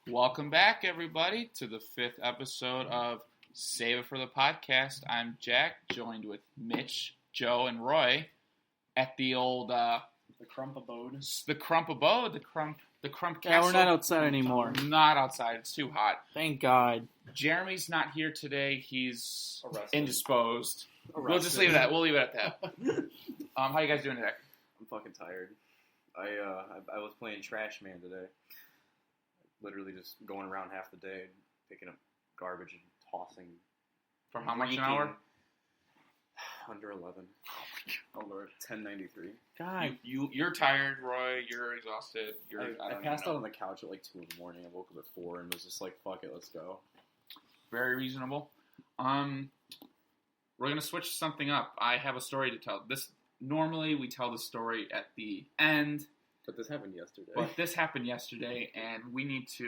Welcome back, everybody, to the 5th episode of Save It for the Podcast. I'm Jack, joined with Mitch, Joe, and Roy at the old... the Crump Abode. The Crump Abode, the Crump Castle. Yeah, we're not outside anymore. Not outside. It's too hot. Thank God. Jeremy's not here today. He's Arrested. indisposed. Arrested. We'll just leave it at that. We'll leave it at that. How you guys doing today? I'm fucking tired. I was playing Trash Man today. Literally just going around half the day, picking up garbage and tossing. For how much an hour? Under 11. Oh Lord, 10.93. God, You're tired, Roy. You're exhausted. I passed out on the couch at like 2 in the morning. I woke up at 4 and was just like, "Fuck it, let's go." Very reasonable. We're gonna switch something up. I have a story to tell. Normally we tell the story at the end, But this happened yesterday. but this happened yesterday, and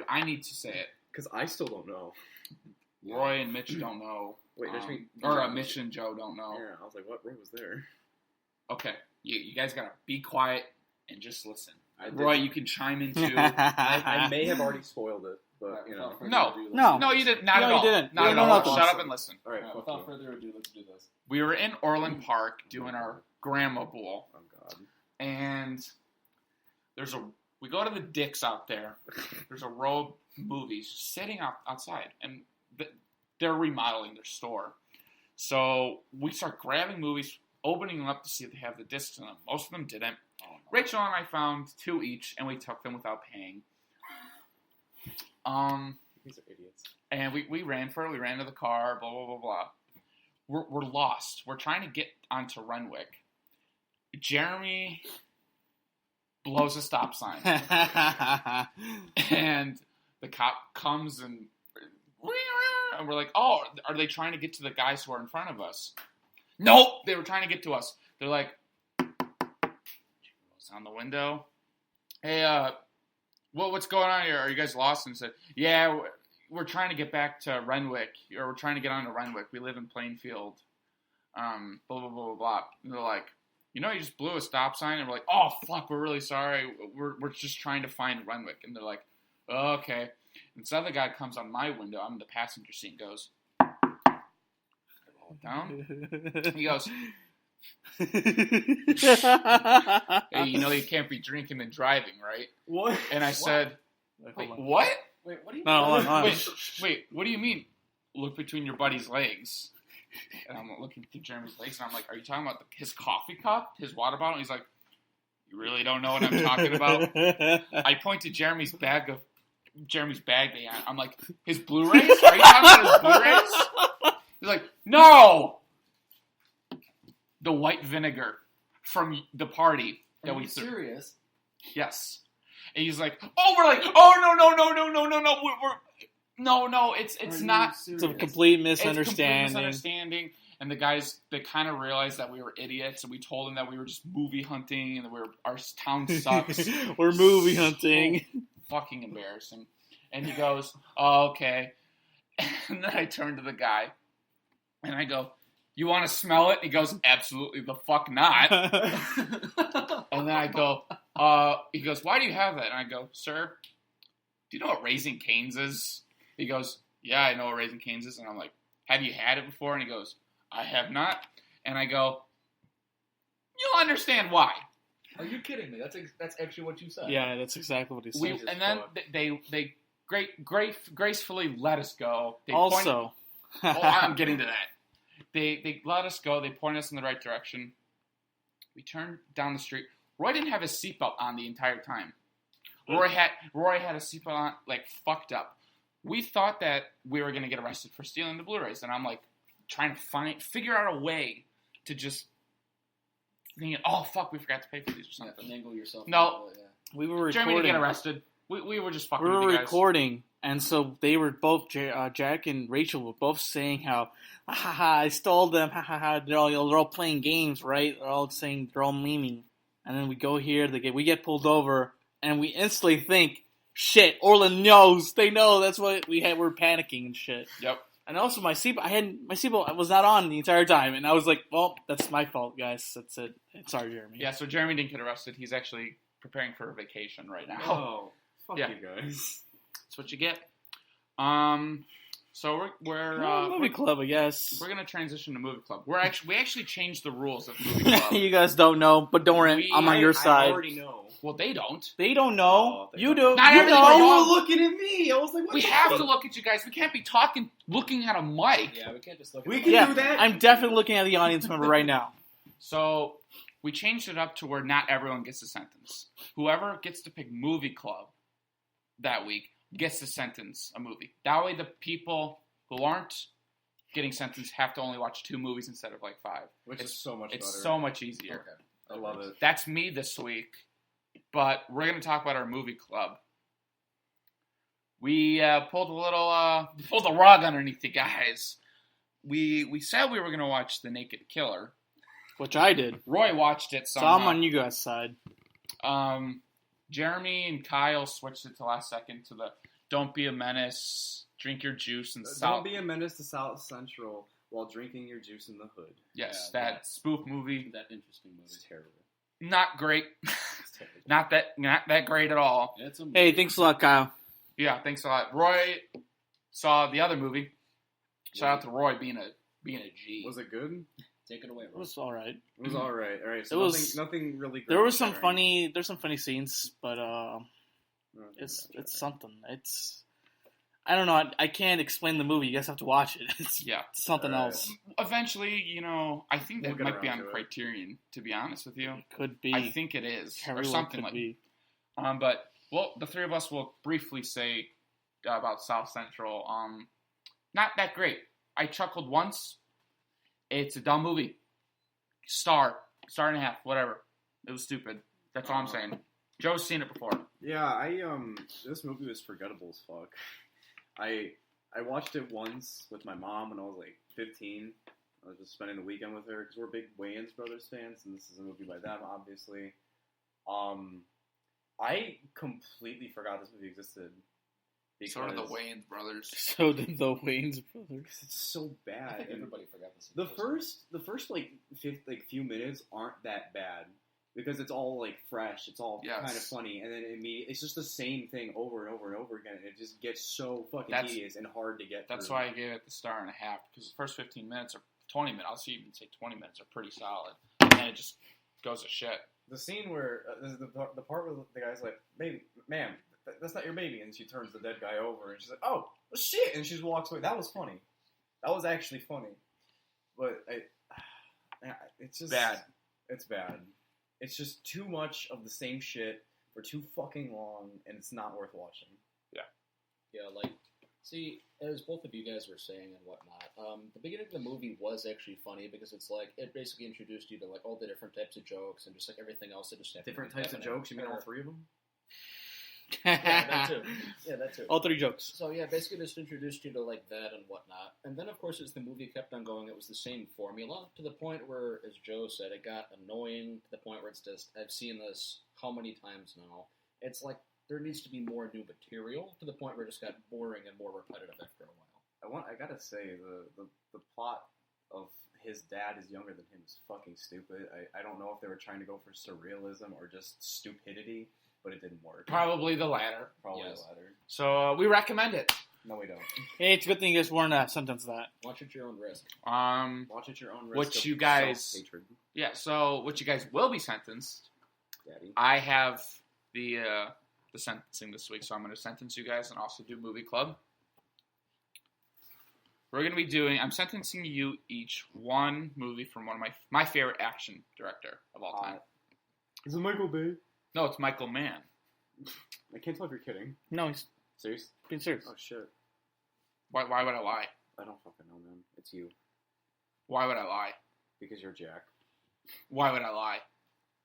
I need to say it. Because I still don't know. Roy and Mitch don't know. Wait, Mitch and Joe don't know. Yeah, I was like, what? Roy was there. Okay, you guys gotta be quiet and just listen. I did. Roy, you can chime in too. I may have already spoiled it, but you know. No, you didn't. Not No, at you all. didn't. Not You at know all. nothing. Shut up and listen. All right, Without further ado, let's do this. We were in Orland Park doing our grandma bowl, Oh God. and we go to the Dick's out there. There's a row of movies sitting outside, and they're remodeling their store. So we start grabbing movies, opening them up to see if they have the discs in them. Most of them didn't. Oh, no. Rachel and I found 2 each, and we took them without paying. These are idiots. And we ran for it. We ran to the car, blah, blah, blah, blah. We're lost. We're trying to get onto Renwick. Jeremy blows a stop sign. And the cop comes and we're like, oh, are they trying to get to the guys who are in front of us? Nope, they were trying to get to us. They're like, goes on the window. Hey, what's going on here? Are you guys lost? And said, yeah, we're trying to get back to Renwick, or we're trying to get onto Renwick. We live in Plainfield. Blah, blah, blah, blah, blah. And they're like, you just blew a stop sign? And we're like, oh, fuck, we're really sorry. We're just trying to find Renwick. And they're like, oh, okay. And this other guy comes on my window. I'm in the passenger seat and goes, I roll it down. He goes, hey, you can't be drinking and driving, right? What? And I said, Wait, wait, what? Wait, what do you No, mean? hold on. Wait, what do you mean? Look between your buddy's legs. And I'm looking through Jeremy's legs, and I'm like, are you talking about his coffee cup, his water bottle? And he's like, you really don't know what I'm talking about? I point to Jeremy's bag that he had. I'm like, his Blu-rays? Are you talking about his Blu-rays? He's like, no! The white vinegar from the party that Are we you threw. serious? Yes. And he's like, oh, we're like, oh, no, it's not. It's a complete It's a complete misunderstanding. misunderstanding. And the guys, they kind of realized that we were idiots, and we told them that we were just movie hunting, and that our town sucks. We're movie hunting. Fucking embarrassing. And he goes, oh, okay. And then I turn to the guy, and I go, you want to smell it? He goes, absolutely the fuck not. And then I go, he goes, why do you have that? And I go, sir, do you know what Raising Cane's is? He goes, yeah, I know what Raising Cane's is. And I'm like, have you had it before? And he goes, I have not. And I go, you'll understand why. Are you kidding me? That's actually what you said. Yeah, that's exactly what he said. And then they gracefully let us go. They Also, I'm getting to that. They let us go. They pointed us in the right direction. We turned down the street. Roy didn't have his seatbelt on the entire time. Roy had a seatbelt on, like, fucked up. We thought that we were going to get arrested for stealing the Blu-rays. And I'm, like, trying to figure out a way to just think, oh, fuck, we forgot to pay for these or something. Yeah, finagle yourself. No. we were Jeremy recording. didn't get arrested. We were just fucking We with were you guys. recording, and so they were both, Jack and Rachel were both saying how, ha ha, I stole them, ha ha ha, they're all playing games, right? They're all saying, they're all memeing. And then we go here, we get pulled over, and we instantly think, shit, Orland knows, they know, that's what we're panicking and shit. Yep. And also my seatbelt was not on the entire time, and I was like, well, that's my fault, guys, that's it. Sorry, Jeremy. Yeah, so Jeremy didn't get arrested. He's actually preparing for a vacation right now. Oh, fuck Yeah. you guys. what you get. So we're movie club, I guess. We're gonna transition to movie club. We actually changed the rules of movie club. You guys don't know, but don't worry, I'm on your side. I already know. Well, they don't. They don't know. They you don't. do. Not you everybody know. knows. You were looking at me. I was like, what We the have fuck? to look at you guys. We can't be looking at a mic. Yeah, we can't just look. We at can Yeah, do that. I'm definitely looking at the audience member right now. So we changed it up to where not everyone gets a sentence. Whoever gets to pick movie club that week gets to sentence a movie. That way the people who aren't getting sentenced have to only watch 2 movies instead of like 5. Which is so much better. It's so much easier. Okay. I love it. That's me this week. But we're going to talk about our movie club. We pulled the rug underneath you guys. We said we were going to watch The Naked Killer. Which I did. Roy watched it So somehow. I'm on you guys' side. Jeremy and Kyle switched it to last second to the Don't Be a Menace, Drink Your Juice and Don't be a menace to South Central while drinking your juice in the hood. Yes, Yeah, that spoof movie. that interesting movie. It's terrible. Not great. It's terrible. not that great at all. Yeah, it's a Hey, thanks a lot, Kyle. Yeah, thanks a lot. Roy saw the other movie. Shout out to Roy being a G. Was it good? Take it away, It Roy. was all right. It was all right. All right. It So was- nothing really. There was some groundbreaking. funny. There's some funny scenes, but Oh, it's okay. something. It's I don't know. I can't explain the movie. You guys have to watch it. It's Yeah. something Alright. else. Eventually, I think that We'll get might be around on to it. Criterion, to be honest with you. It could be. I think it is. Very Or well something could like be. But the three of us will briefly say about South Central. Not that great. I chuckled once. It's a dumb movie. Star and a half, whatever. It was stupid. That's all I'm saying. Joe's seen it before. Yeah, this movie was forgettable as fuck. I watched it once with my mom when I was like 15. I was just spending the weekend with her because we're big Wayans Brothers fans, and this is a movie by them, obviously. I completely forgot this movie existed. Because Sort of the Wayans brothers. So did the Wayans brothers. it's so I bad. think And everybody forgot this. the first few minutes aren't that bad because it's all like fresh. It's all Yes. kind of funny, and then it's just the same thing over and over and over again. And it just gets so fucking tedious and hard to get. That's through. why I gave it the star and a half, because the first 15 minutes or 20 minutes, I'll even say 20 minutes, are pretty solid. And then it just goes to shit. The scene where this is the part where the guy's like, "Baby, ma'am, that's not your baby," and she turns the dead guy over, and she's like, "Oh, well, shit," and she just walks away. That was funny. That was actually funny, but it's just Bad. It's bad. It's just too much of the same shit for too fucking long, and it's not worth watching. Yeah, see, as both of you guys were saying and whatnot, the beginning of the movie was actually funny because it's like, it basically introduced you to like all the different types of jokes and just like everything else that just happened. Different types of jokes. You mean all 3 of them? Yeah, that too. Yeah, that too. All 3 jokes. So yeah, basically just introduced you to like that and whatnot, and then of course as the movie kept on going, it was the same formula to the point where, as Joe said, it got annoying to the point where it's just, I've seen this how many times now. It's like there needs to be more new material to the point where it just got boring and more repetitive after a while. I gotta say the plot of his dad is younger than him is fucking stupid. I don't know if they were trying to go for surrealism or just stupidity, but it didn't work. Probably the latter. Probably Yes. the latter. So we recommend it. No, we don't. Hey, it's a good thing you guys weren't sentenced that. Watch at your own risk. Watch at your own risk. What of you guys- self-hatred, Yeah, so what you guys will be sentenced. Daddy. I have the sentencing this week, so I'm going to sentence you guys and also do movie club. We're going to be I'm sentencing you each one movie from one of my favorite action director of all time. Is it Michael Bay? No, it's Michael Mann. I can't tell if you're kidding. No, he's Serious? being serious. Oh shit! Why would I lie? I don't fucking know, man. It's you Why would I lie? because you're Jack. Why would I lie?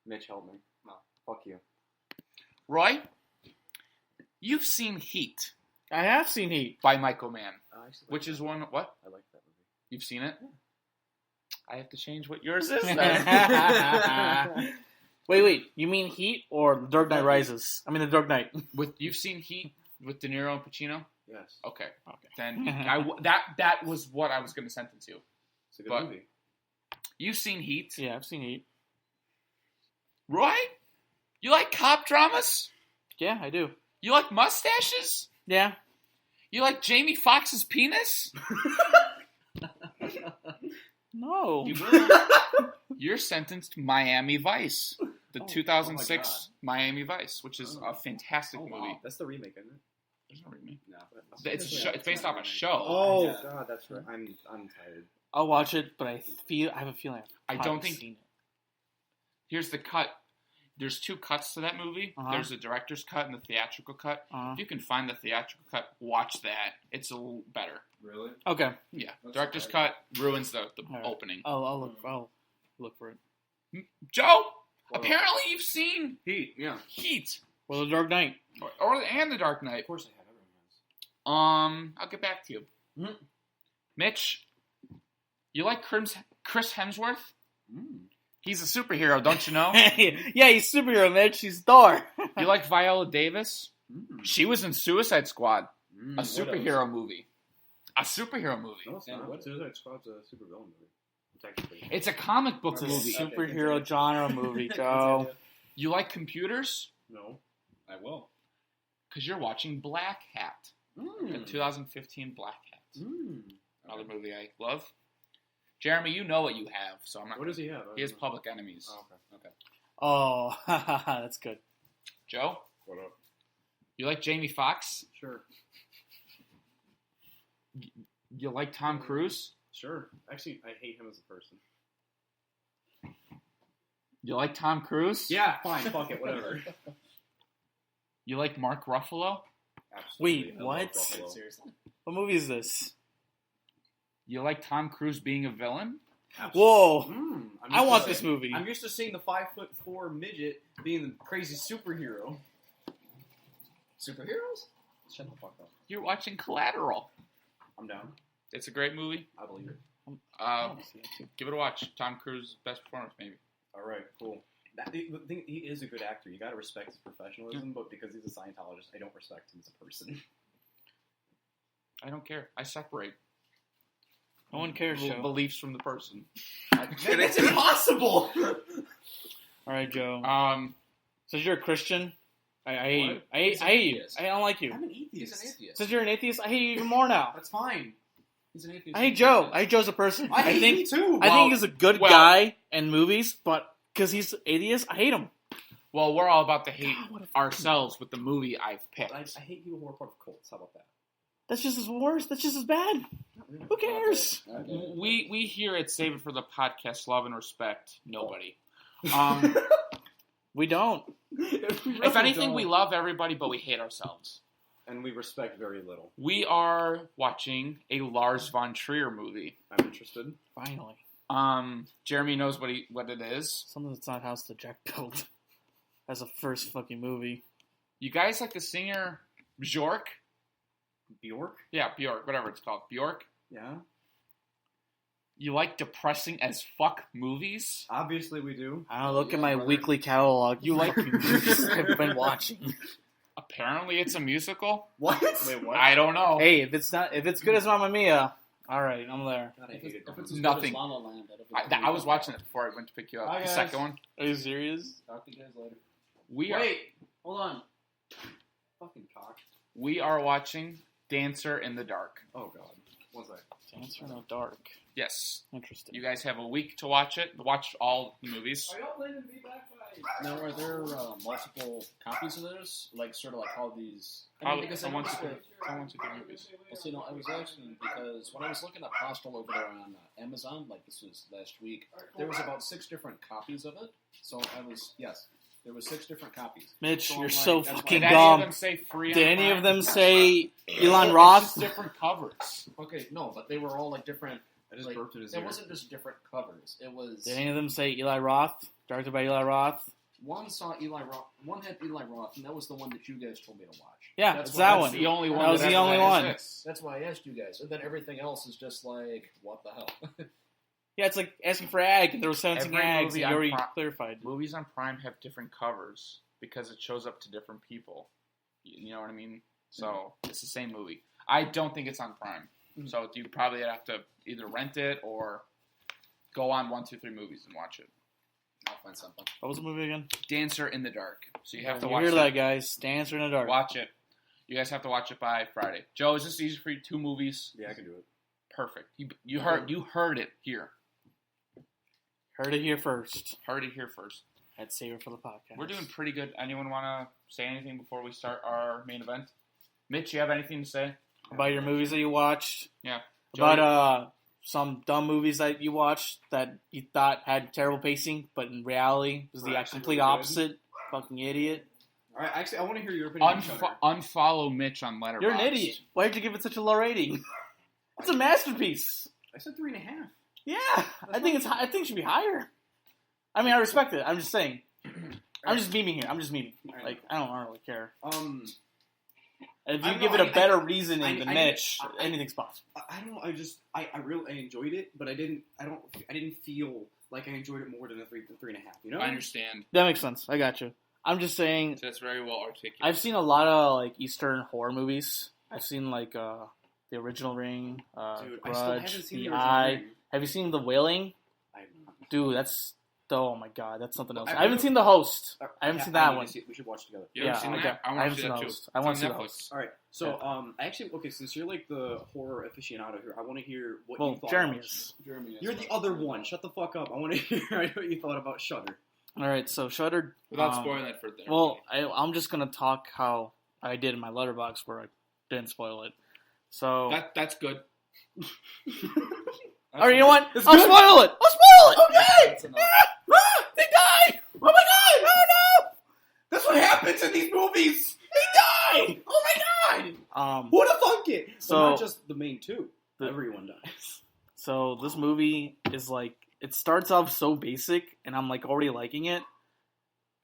Mitch, help me. No, fuck you. Roy, you've seen Heat I have seen Heat. by Michael Mann, I actually like which is one, what? I like that movie. You've seen it? I have to change what yours is then. Wait. You mean Heat or The Dark Knight Rises? I mean The Dark Knight. You've seen Heat with De Niro and Pacino? Yes, Okay. Okay. Then that was what I was going to sentence you. it's a good But- movie. You've seen Heat. Yeah, I've seen Heat. Roy? You like cop dramas? Yeah, I do. You like mustaches? Yeah. You like Jamie Foxx's penis? No. You will. You're sentenced to Miami Vice, the Oh, 2006 Miami Vice, which is a fantastic Oh, movie. wow. That's the remake, isn't it? There's no remake. No. It's, Yeah, it's based off a not show. Oh Yeah. God, that's right. I'm tired. I'll watch it, but I have a feeling I I've don't probably think- seen it. Here's the cut. There's 2 cuts to that movie. Uh-huh. There's the director's cut and the theatrical cut. Uh, If you can find the theatrical cut, watch that. It's a little better. Really? okay. Yeah, That's director's okay. cut ruins the Alright. opening. I'll look for it. Joe, What? apparently you've seen Heat. Yeah. Heat Well, The Dark Knight. and The Dark Knight. Of course I have. Everyone has. I'll get back to you. Mhm. Mitch, you like Chris Hemsworth? Mm. He's a superhero, don't you know? Yeah, he's superhero, Mitch. He's Thor. You like Viola Davis? Mm. She was in Suicide Squad, Mm. a What superhero movie. A superhero movie. No, it's And not. what- Suicide Squad's a super villain movie. Technically. It's a comic book It's a movie. Okay, superhero continue. genre movie, Joe. You like computers? No. I will. Because you're watching Black Hat, the Mm. 2015 Black Hat. Mm. Another movie I love. Jeremy, you know what you have, so I'm not. What does he have? He has Public Enemies. Oh, okay. Oh, that's good. Joe, What up? you like Jamie Foxx? Sure. You like Tom Cruise? Sure. Actually, I hate him as a person. You like Tom Cruise? Yeah, fine. Fuck it. Whatever. You like Mark Ruffalo? Absolutely. Wait, I love what? Buffalo. Seriously? What movie is this? You like Tom Cruise being a villain? Whoa. Mm, I want this movie. I'm used to seeing the 5'4" midget being the crazy superhero. Superheroes? Shut the fuck up. You're watching Collateral. I'm down. It's a great movie. I believe it. Give it a watch. Tom Cruise's best performance, maybe. All right, cool. The thing, he is a good actor. You got to respect his professionalism, but because he's a Scientologist, I don't respect him as a person. I don't care. I separate No one cares, Joe. beliefs from the person. That's impossible. All right, Joe. Since you're a Christian, I hate you. What? I hate you. atheist. I don't like you. I'm an He's atheist. an atheist. Since you're an atheist, I hate you even more now. That's fine. He's an atheist. I hate Joe. I hate Joe as a person. I hate think you too. I think he's a good well- guy in movies, but because he's atheist, I hate him. Well, we're all about to hate God, what a ourselves with the movie I've picked. I hate people who are part of cults. How about that? That's just as worse. That's just as bad. Not really. Who cares? Okay. We here at Save It for the Podcast love and respect nobody. We don't. If anything, we love everybody, but we hate ourselves. and we respect very little. We are watching a Lars von Trier movie. I'm interested. Finally. Jeremy knows what it is. Something that's not House the Jack built. As a first fucking movie. You guys like the singer Bjork? Bjork? Yeah, Bjork, whatever it's called. Bjork? Yeah. You like depressing as fuck movies? Obviously we do. I don't know, look Yeah, at my brother. weekly catalog. You like- movies I've been watching. Apparently it's a musical. What? Wait, what? I don't know. Hey, if it's good as Mamma Mia, alright, I'm there. God, I If hate it's, it. if it's as Nothing. good as La La Land, that'll be I was watching it before I went to pick you up. Bye, The guys. second one. Are you serious? Talk to you guys later. Wait, hold on. Fucking cock. We are watching Dancer in the Dark. Oh god. What's that? Dancer in the Dark. Yes. Interesting. You guys have a week to watch it. Watch all the movies. y'all planning to be back by? Now, are there multiple copies of this? Like, sort of like how these... Probably because I someone noticed to that- someone to do movies. Well, see, no, I was asking because when I was looking up Hostel over there on Amazon, like this was last week, there was about 6 different copies of it. So there was 6 different copies. Mitch, So you're I'm so like, that's fucking Did any of dumb. them say free? Did on any of Prime? them say Elon It's Roth? just different covers. Okay, no, but they were all like different. I just Like, burped in his it ear. wasn't just different covers. It was Did any of them say Eli Roth? Directed by Eli Roth? one saw Eli Roth, one had Eli Roth, and that was the one that you guys told me to watch. Yeah, That's it's why that that's one. The only one. That was the only one. exists. That's why I asked you guys, and then everything else is just like, what the hell? Yeah, it's like asking for ag, and there were 17 Every ags, movie and you on already Prime- clarified. Movies on Prime have different covers because it shows up to different people. You know what I mean? So it's the same movie. I don't think it's on Prime. So you probably have to either rent it or go on 123 Movies and watch it. I'll find something. What was the movie again? Dancer in the Dark. So you have to You watch hear it. that, guys. Dancer in the Dark. Watch it. You guys have to watch it by Friday. Joe, is this easy for you? 2 movies? Yeah, I can do it. Perfect. You heard it here. Heard it here first. Heard it here first. I'd save it for the podcast. We're doing pretty good. Anyone want to say anything before we start our main event? Mitch, you have anything to say? About your movies that you watched? Yeah. About some dumb movies that you watched that you thought had terrible pacing, but in reality was the complete opposite? Fucking idiot. All right, actually, I want to hear your opinion. Unfollow Mitch on Letterboxd. You're an idiot. Why did you give it such a low rating? It's a masterpiece. I said 3.5. Yeah, I think it should be higher. I mean, I respect it. I'm just saying. I'm just memeing here. Like, I don't really care. If you give it a better reasoning than Mitch, anything's possible. I don't know. I really enjoyed it, but I didn't feel like I enjoyed it more than a 3.5. You know? I understand. That makes sense. I got you. I'm just saying. That's very well articulated. I've seen a lot of like Eastern horror movies. I've seen like The Original Ring, Dude, Grudge, I still haven't seen The The Eye. Ring. Have you seen The Wailing? I have not. Dude, that's oh my god, that's something else. I I haven't seen The Host. I haven't Yeah, seen that need one. to see it. We should watch it together. You ever Yeah, seen okay. that? I haven't seen The Host. I want to see The Host. All right. So, actually, since you're like the horror aficionado here, I want to hear what you thought. Jeremy about is. You're the other one. Shut the fuck up. I want to hear what you thought about Shudder. All right, so Shudder. Without spoiling it for them. Well, I'm just gonna talk how I did in my letterbox where I didn't spoil it. So that's good. all right, you know what? I'll spoil it. Okay. That's enough. They die. Oh my god! Oh no! That's what happens in these movies. They die. Oh my god! Who'd have thunk it? So not just the main two. Everyone dies. So this movie is like it starts off so basic, and I'm like already liking it.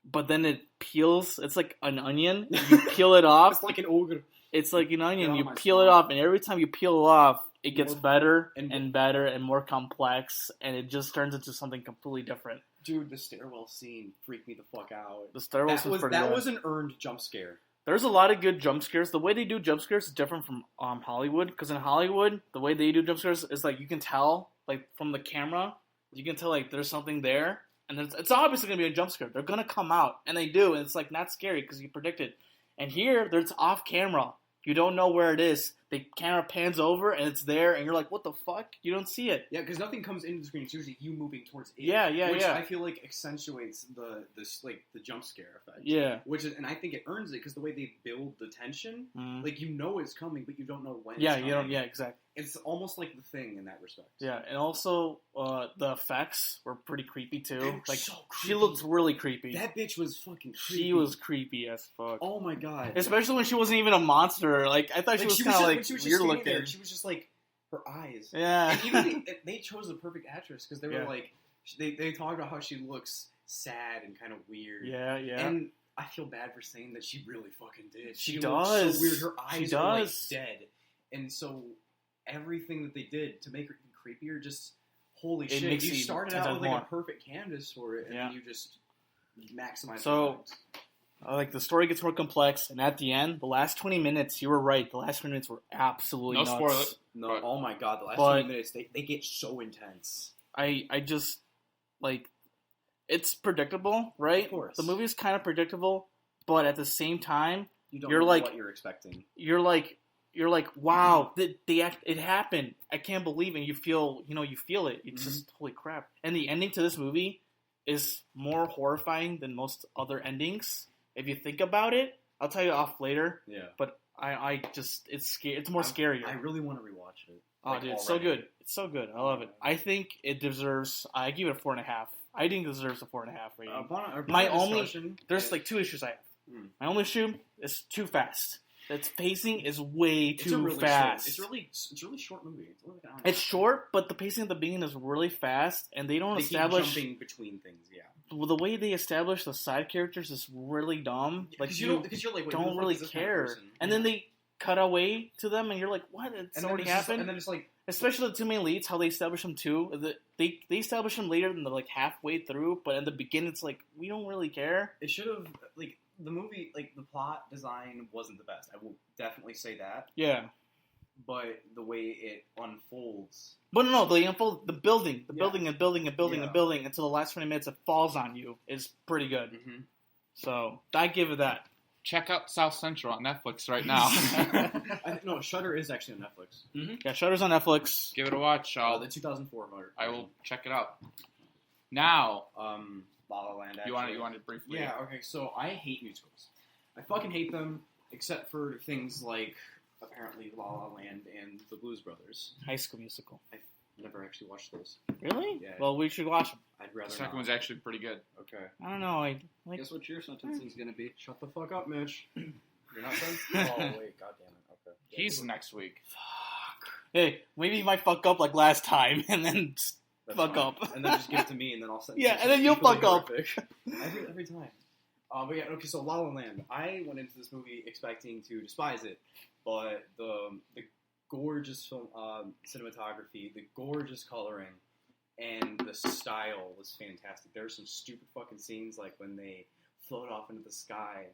But then it peels. It's like an onion. You peel it off. It's like an ogre. It's like an onion. You my peel it stomach. off, and every time you peel it off, it gets More- better and- and better and more complex, and it just turns into something completely different. Dude, the stairwell scene freaked me the fuck out. The stairwell was pretty good. was an earned jump scare. There's a lot of good jump scares. The way they do jump scares is different from Hollywood, because in Hollywood, the way they do jump scares is like you can tell, like from the camera, you can tell like there's something there, and it's obviously gonna be a jump scare. They're gonna come out, and they do, and it's like not scary because you predict it. And here, there's off camera. You don't know where it is. The camera pans over, and it's there, and you're like, what the fuck? You don't see it. Yeah, because nothing comes into the screen. It's usually you moving towards it. Yeah, yeah, which yeah. I feel like accentuates the jump scare effect. Yeah. And I think it earns it because the way they build the tension, Mhm. like you know it's coming, but you don't know when. Yeah, it's you don't. coming. Yeah, exactly. It's almost like The Thing in that respect. Yeah, and also the effects were pretty creepy too. They were Like so she creepy. looked really creepy. That bitch was fucking creepy. She was creepy as fuck. Oh my god. Especially when she wasn't even a monster. Like I thought she was kind of like weird looking. There, she was just like her eyes. Yeah. And even they chose the perfect actress because they were Yeah. like they talked about how she looks sad and kind of weird. Yeah, yeah. And I feel bad for saying that she really fucking did. She looks does. so weird. Her She eyes are like does. dead, and so everything that they did to make her even creepier, just holy It shit! makes You you started 10 out times with like more. a perfect canvas for it, and Yeah. then you just maximize. So, like the story gets more complex, and at the end, the last 20 minutes, you were right. The last 20 minutes were absolutely No nuts. spoiler. no, But- oh my god, the last but- 20 minutes they get so intense. I just like it's predictable, right? Of course. The movie's kind of predictable, but at the same time, You don't You're know like- what you're expecting. you're like, wow, it happened. I can't believe it. You feel it. It's just holy crap. And the ending to this movie is more horrifying than most other endings. If you think about it, I'll tell you off later. Yeah. But I just it's scary. It's more scarier. I really want to rewatch it. Oh, like, dude, it's so already. good. It's so good. I love it. I think it deserves. I give it a 4.5. I think it deserves a 4.5 rating. Upon My a only- discussion, There's like 2 issues I have. Hmm. My only issue is too fast. Its pacing is way it's a too really fast. Short, it's really short movie. It's only like an hour. It's short, but the pacing at the beginning is really fast, and they don't They keep establish jumping between things. Yeah. well, the way they establish the side characters is really dumb. Like Because you you're like, wait, who the don't fuck really is this kind of care, person? and then they cut away to them, and you're like, "What? It's and already then it's just- happened." and then it's like Especially the two main leads, how they establish them too. They establish them later than the like halfway through, but in the beginning, it's like we don't really care. it should have like the movie like the plot design wasn't the best. I will definitely say that. Yeah, But the way it unfolds, but no, they unfold the building, Yeah. building and building and building Yeah. and building until the last 20 minutes it falls on you is pretty good. So I give it that. check out South Central on Netflix right now. No, Shudder is actually on Netflix. Mm-hmm. Yeah, Shudder's on Netflix. Give it a watch. The 2004 version. I will check it out. Now, La La Land. Actually. you wanted briefly. Yeah. Okay. So I hate musicals. I fucking hate them, except for things like apparently La La Land and The Blues Brothers. High School Musical. I've never actually watched those. Really? Yeah. Well, we should watch them. I'd The rather. second not. one's actually pretty good. Okay. I don't know. I like. Guess what your sentencing's gonna be? Shut the fuck up, Mitch. You're not done. Oh wait, god damn it. Okay. He's next week. Hey, maybe he might fuck up like last time, and then That's fuck fine. up. And then just give it to me, and then I'll send. Yeah, and then you'll fuck up. Every time. But yeah, okay. So La La Land. I went into this movie expecting to despise it, but the gorgeous film cinematography, the gorgeous coloring, and the style was fantastic. There were some stupid fucking scenes like when they float off into the sky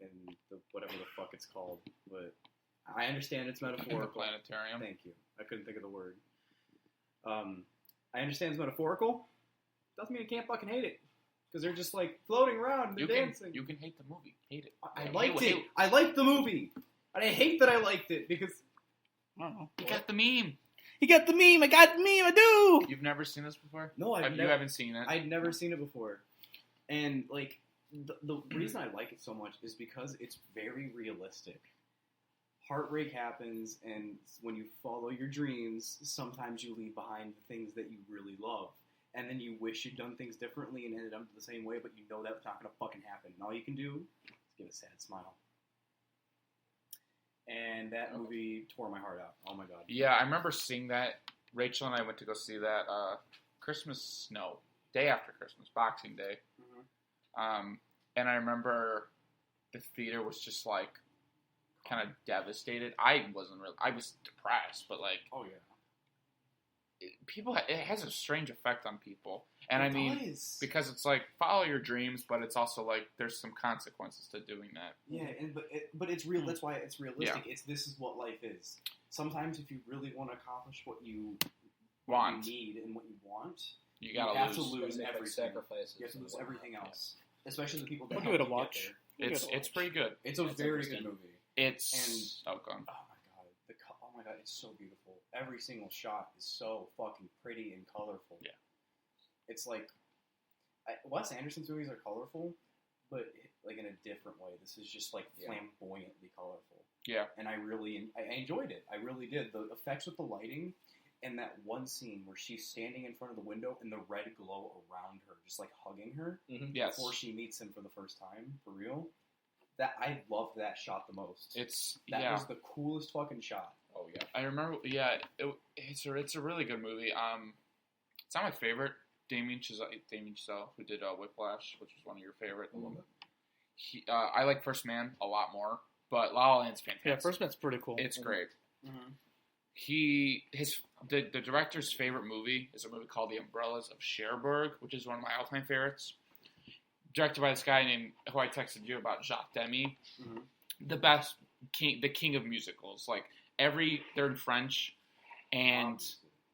and the whatever the fuck it's called, but I understand it's In the metaphorical. planetarium. Thank you. I couldn't think of the word. I understand it's metaphorical. Doesn't mean I can't fucking hate it. Because they're just like floating around and they're dancing. You can hate the movie. Hate it. I Yeah, liked hate it. I liked the movie. And I hate that I liked it because I don't know. You got the meme. He got the meme. I got the meme. I do. You've never seen this before? no, You haven't seen it. I'd never seen it before. And like the reason I like it so much is because it's very realistic. Heartbreak happens, and when you follow your dreams, sometimes you leave behind the things that you really love. And then you wish you'd done things differently and ended up the same way, but you know that's not going to fucking happen. And all you can do is give a sad smile. And that movie tore my heart out. Oh my god. Yeah, I remember seeing that. Rachel and I went to go see that day after Christmas, Boxing Day. Mm-hmm. And I remember the theater was just like kind of devastated. I was depressed, but like, Oh yeah. it has a strange effect on people. And I mean, because it's like follow your dreams, but it's also like there's some consequences to doing that. Yeah, but it's real. That's why it's realistic. This is what life is. Sometimes, if you really want to accomplish what you need and what you want, you gotta have to lose. lose Make, like, everything. sacrifices. You have to lose and everything whatnot, else, especially the people that We'll help give it a you watch. get there. It's pretty good. It's a That's very interesting. good movie. It's Oh my god, it's so beautiful. Every single shot is so fucking pretty and colorful. Yeah. It's like Wes Anderson's movies are colorful, but like in a different way. This is just like flamboyantly colorful. Yeah. And I enjoyed it. I really did. The effects with the lighting and that one scene where she's standing in front of the window and the red glow around her, just like hugging her Yes. before she meets him for the first time, for real. That I loved that shot the most. That was the coolest fucking shot. Oh yeah, I remember. Yeah, it's a really good movie. It's not my favorite. Damien Chazelle, who did Whiplash, which was one of your favorite. I like First Man a lot more, but La La Land's fantastic. Yeah, First Man's pretty cool. It's great. Mm-hmm. The director's favorite movie is a movie called The Umbrellas of Cherbourg, which is one of my all-time favorites. Directed by this guy named, who I texted you about, Jacques Demy. Mm-hmm. The king of musicals. Like, they're in French, and,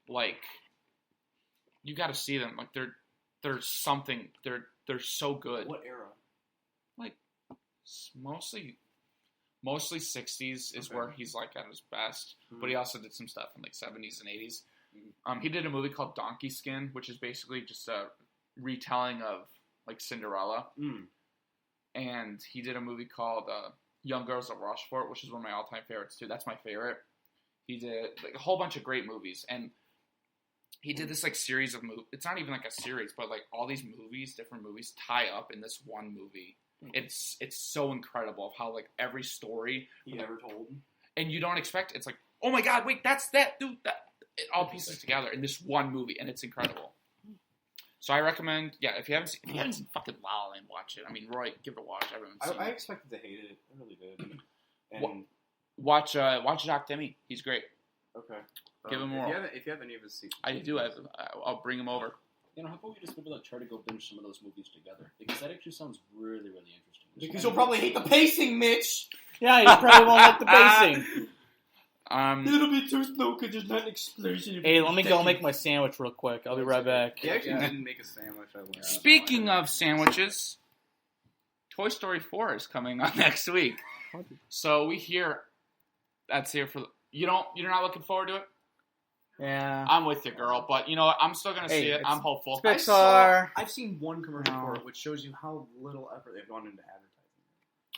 like, you gotta see them. Like, they're something, they're so good. What era? Like, mostly 60s is where he's, like, at his best. Mm-hmm. But he also did some stuff in, like, 70s and 80s. He did a movie called Donkey Skin, which is basically just a retelling of, like, Cinderella. And he did a movie called Young Girls of Rochefort, which is one of my all-time favorites, too. That's my favorite. He did, like, a whole bunch of great movies. And he did this, like, series of movies. It's not even, like, a series, but, like, all these movies, different movies, tie up in this one movie. It's so incredible of how, like, every story He ever told. And you don't expect it's like, oh my god, wait, that's that dude. It all pieces together in this one movie, and it's incredible. So I recommend, if you haven't seen fucking La La Land, watch it. I mean, Roy, give it a watch. Everyone's seen I it. expected to hate it. I really did. And Watch Jacques Demy. He's great. okay, Give him more. If you have any of his seasons, I do. I'll bring him over. You know, how about we just maybe try to go binge some of those movies together? Because that actually sounds really, really interesting. because you'll probably hate the pacing, Mitch. Yeah, you probably won't like the pacing. It'll be too slow because there's not an explosion. Hey, let me go make my sandwich real quick. I'll be right back. He actually didn't make a sandwich. I learned. Speaking of sandwiches, Toy Story 4 is coming on next week. So that's here for you're not looking forward to it? Yeah. I'm with you, girl. But you know what? I'm still gonna see it. I'm hopeful. It's Pixar. I've seen one commercial for it, which shows you how little effort they've gone into advertising.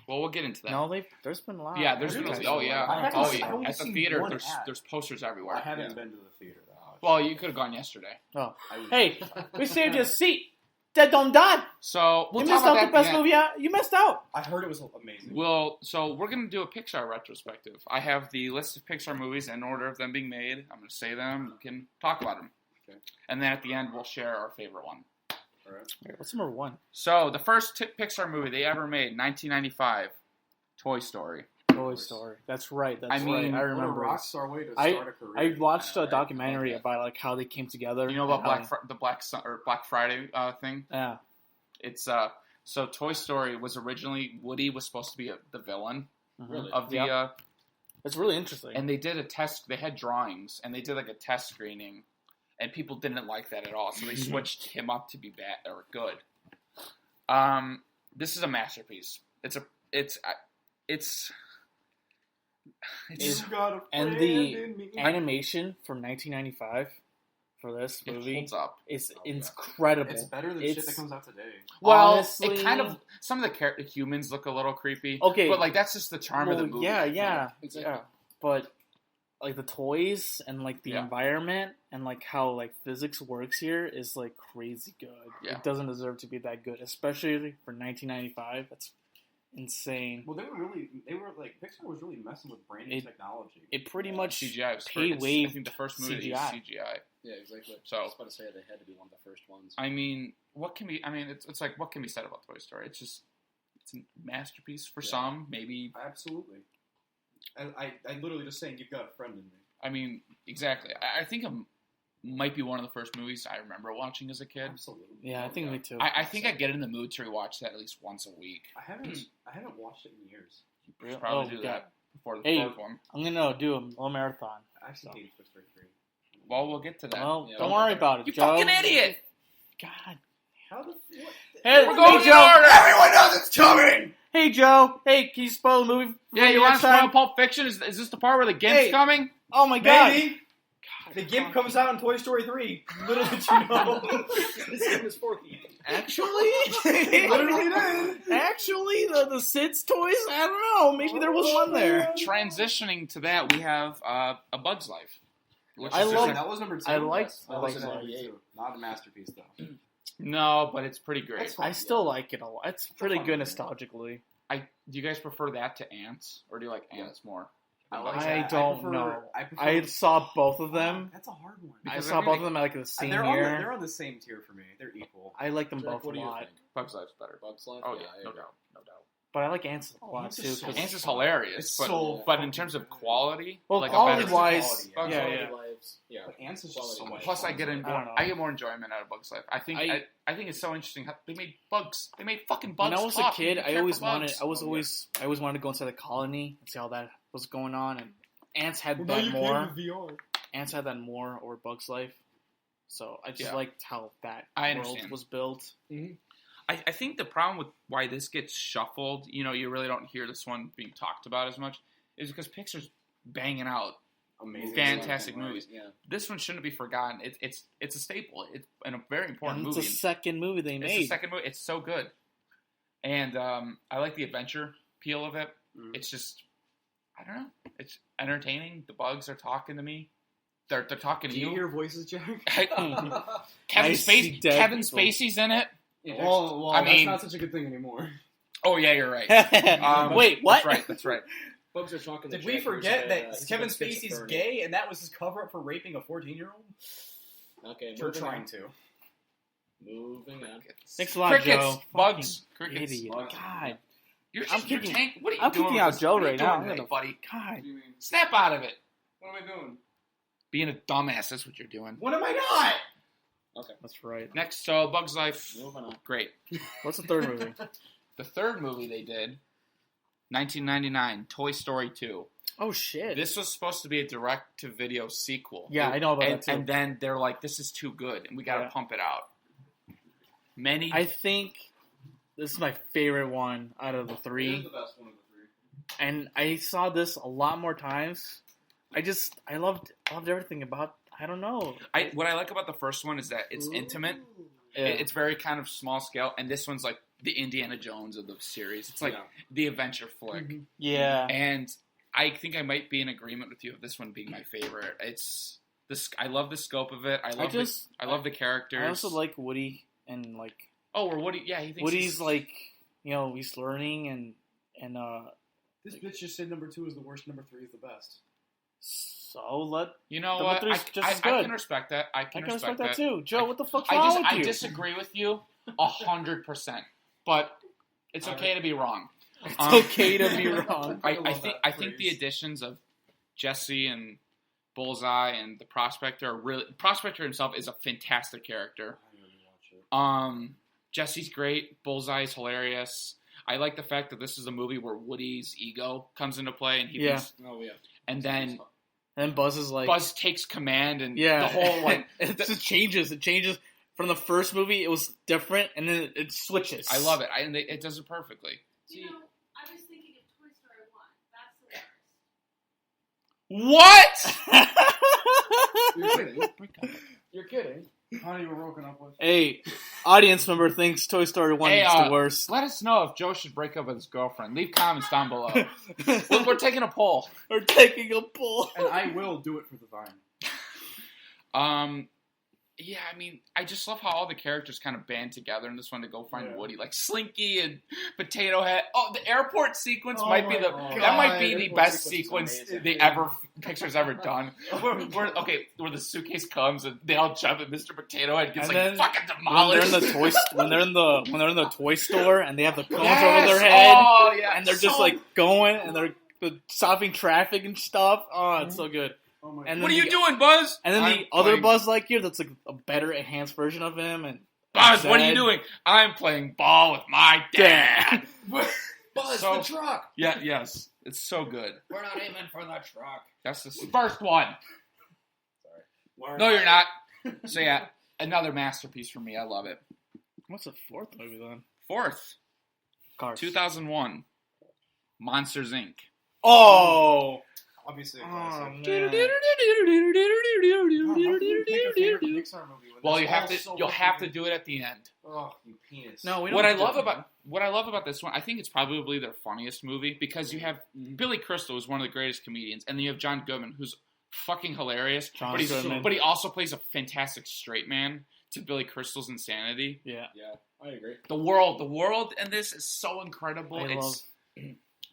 Well, we'll get into that. No, there's been a lot. Yeah, there's been. Oh yeah. I've At the seen theater, one there's posters everywhere. I haven't been to the theater though. Well, you could have gone yesterday. Oh, hey, we saved you a seat. Dead don't die. So You missed out the best movie. You missed out. I heard it was amazing. So we're gonna do a Pixar retrospective. I have the list of Pixar movies in order of them being made. I'm gonna say them. We can talk about them. Okay. And then at the end, we'll share our favorite one. All right. What's number one? So the first Pixar movie they ever made, 1995, Toy Story. Toy Story. That's right. That's I mean, right. I What a remember. rock star way to I- start a career. I watched a Right. documentary about like how they came together. You know about and how- Black Friday thing? Yeah. It's so Toy Story was originally Woody was supposed to be the villain Really? of the Yep. It's really interesting. and they did a test. They had drawings and they did like a test screening, and people didn't like that at all. So they switched him up to be bad or good. This is a masterpiece. It's You got a and friend the in me. animation from 1995 for this it movie holds up. is yeah. incredible. It's better than shit that comes out today. Well, Honestly- it kind of some of the humans look a little creepy. Okay. but like that's just the charm of the Well, movie. Yeah. Exactly. But like the toys and like the Yeah. environment and like how like physics works here is like crazy good. Yeah. It doesn't deserve to be that good, especially for 1995. That's insane. Well, Pixar was really messing with brand new It- technology. It pretty much CGI was pay I wave think the first movie CGI. is CGI. Yeah, exactly. So- I was about to say they had to be one of the first ones. I mean, it's like what can be said about Toy Story? It's a masterpiece for Yeah. some, maybe. Absolutely. I literally just saying you've got a friend in me. I mean, exactly. I think it might be one of the first movies I remember watching as a kid. Absolutely. Yeah, I think me too. I think I get in the mood to rewatch that at least once a week. I haven't watched it in years. We should probably do yeah. that before the Hey. fourth one. I'm gonna do a little marathon. I actually So. hated Toy Story 3. Well, we'll get to that. Well, Yeah, don't we'll worry get about it, you Joe. fucking idiot! God. How the what? Hey, We're going in Joe. order. Everyone knows it's coming. Hey, Joe. Hey, can you spoil the movie? for Yeah, me you want next to spoil time? Pulp Fiction? Is this the part where the gimp's Hey. coming? Oh my god. Maybe. The Gimp comes out in Toy Story 3. Little did you know. His name is Forky. Actually, Literally did. actually, the Sid's toys. I don't know. Maybe there was one there. Transitioning to that, we have A Bug's Life. Which I is love- just That was number 2. I like- Yes, I that like was that. number 2. Not a masterpiece though. no, but it's pretty great. It's fun. I still like it a lot. It's pretty fun good movie. nostalgically. Do you guys prefer that to Ants, or do you like Ants more? I don't know. I, prefer, I saw both of them. That's a hard one. I Because saw I both think of them at like the same they're year. on the same tier for me. They're equal. I like them Jack, both what a do you lot. think? Bug's Life's better. Bugs Life? Oh I yeah, no agree. doubt, no doubt. But I like Ants a lot Ants too. is so 'cause- Ants is hilarious, It's but so but in fucking terms of good. quality, well, like quality a better, wise, quality, yeah. yeah, Quality yeah. Lives, yeah. But Ants is just Quality so life. much Plus, fun. I get I don't know. I get more enjoyment out of Bug's Life. I think I think it's so interesting how they made bugs. They made fucking bugs. When I was a talk. kid, You I care always for wanted. bugs. I always wanted to go inside the colony and see how that was going on. And Ants had that more. VR. Ants had that more over Bugs Life. So I just Yeah. liked how that I world understand. was built. I think the problem with why this gets shuffled, you really don't hear this one being talked about as much, is because Pixar's banging out. Amazing. Fantastic Right, movies. Yeah. This one shouldn't be forgotten. It's a staple. It's and a very important And movie. it's the second movie they It's the made. second movie. It's so good, and I like the adventure appeal of it. Mhm. It's just, I don't know. It's entertaining. The bugs are talking to me. They're talking Do to you you. hear voices, Jack? Kevin I see Spacey. dead Kevin people. Spacey's in it. Well, I mean- that's not such a good thing anymore. Oh yeah, you're right. Wait, what? That's right. Bugs are talking. Did to we Jack, who's forget a, that he's Kevin got Spacey's schizophrenia. gay and that was his cover up for raping a 14-year-old? Okay, For moving trying on. to. Moving on. Thanks a lot, Crickets, Joe. bugs, Fucking crickets. Idiot. Bugs. God. You're I'm just, you're kicking- tank. What are you I'm doing? kicking with out this? Joe What are you right now. doing I'm today, gonna- buddy. God. Snap out of it. What am I doing? Being a dumbass. That's what you're doing. What am I not? That's right. Next, so Bug's Life. Moving on. Great. What's the third movie? The third movie they did, 1999, Toy Story 2. Oh shit. This was supposed to be a direct-to-video sequel. Yeah, I know about and, that too. And then they're like, "This is too good, and we got to Yeah. pump it out." Many. I think This is my favorite one out of the It is three, the best one of the three. and I saw this a lot more times. I loved everything about. I don't know. What I like about the first one is that it's intimate. Yeah. It's very kind of small scale, and this one's like the Indiana Jones of the series. It's like the adventure flick. Mm-hmm. Yeah. And I think I might be in agreement with you of this one being my favorite. It's this. I love the scope of it. I love the characters. I also like Woody and like. Oh, or Woody? Yeah, he thinks Woody's like, he's learning and This bitch just said number 2 is the worst, number 3 is the best. so let. You know Number what? three's just as I good. can respect that. I can respect that too. Joe, what the fuck's I wrong with you? disagree with you 100%, but it's okay to be wrong. It's okay to be wrong. I think the additions of Jesse and Bullseye and the Prospector Prospector himself is a fantastic character. I didn't even watch it. Jesse's great. Bullseye's hilarious. I like the fact that this is a movie where Woody's ego comes into play, and he thinks, and then Buzz is like Buzz takes command, and the whole like it just changes. It changes from the first movie. It was different, and then it switches. I love it. It does it perfectly. You know, I was thinking of Toy Story 1. That's the worst. You're kidding. You're kidding. Honey, we're broken up with. Hey, audience member thinks Toy Story 1 is the worst. Let us know if Joe should break up with his girlfriend. Leave comments down below. We're taking a poll. We're taking a poll. And I will do it for the Vine. Yeah, I mean, I just love how all the characters kind of band together in this one to go find Woody, like Slinky and Potato Head. Oh, the airport sequence might be the best sequence Pixar's ever done. Where the suitcase comes and they all jump and Mr. Potato Head gets fucking demolished. When they're in the toy store and they have the cones over their head, and they're just like going and they're stopping traffic and stuff. Oh, it's so good. Oh my And what are you doing, Buzz? And then the other Buzz Lightyear, that's like a better enhanced version of him. And Buzz, what are you doing? I'm playing ball with my dad. Buzz, the truck! Yeah, yes. It's so good. We're not aiming for the truck. That's the first one. Sorry. No, you're not. So yeah, another masterpiece for me. I love it. What's the fourth movie then? Fourth, Cars. 2001, Monsters, Inc. Oh! Obviously a Oh, classic. man. How can you pick a favorite Pixar movie when Well, it's you'll all have so to do it at the end. Oh, you penis. No, we don't. What I love about this one, I think it's probably their funniest movie because you have Billy Crystal, who's one of the greatest comedians, and then you have John Goodman, who's fucking hilarious. But he also plays a fantastic straight man to Billy Crystal's insanity. Yeah. Yeah, I agree. The world in this is so incredible.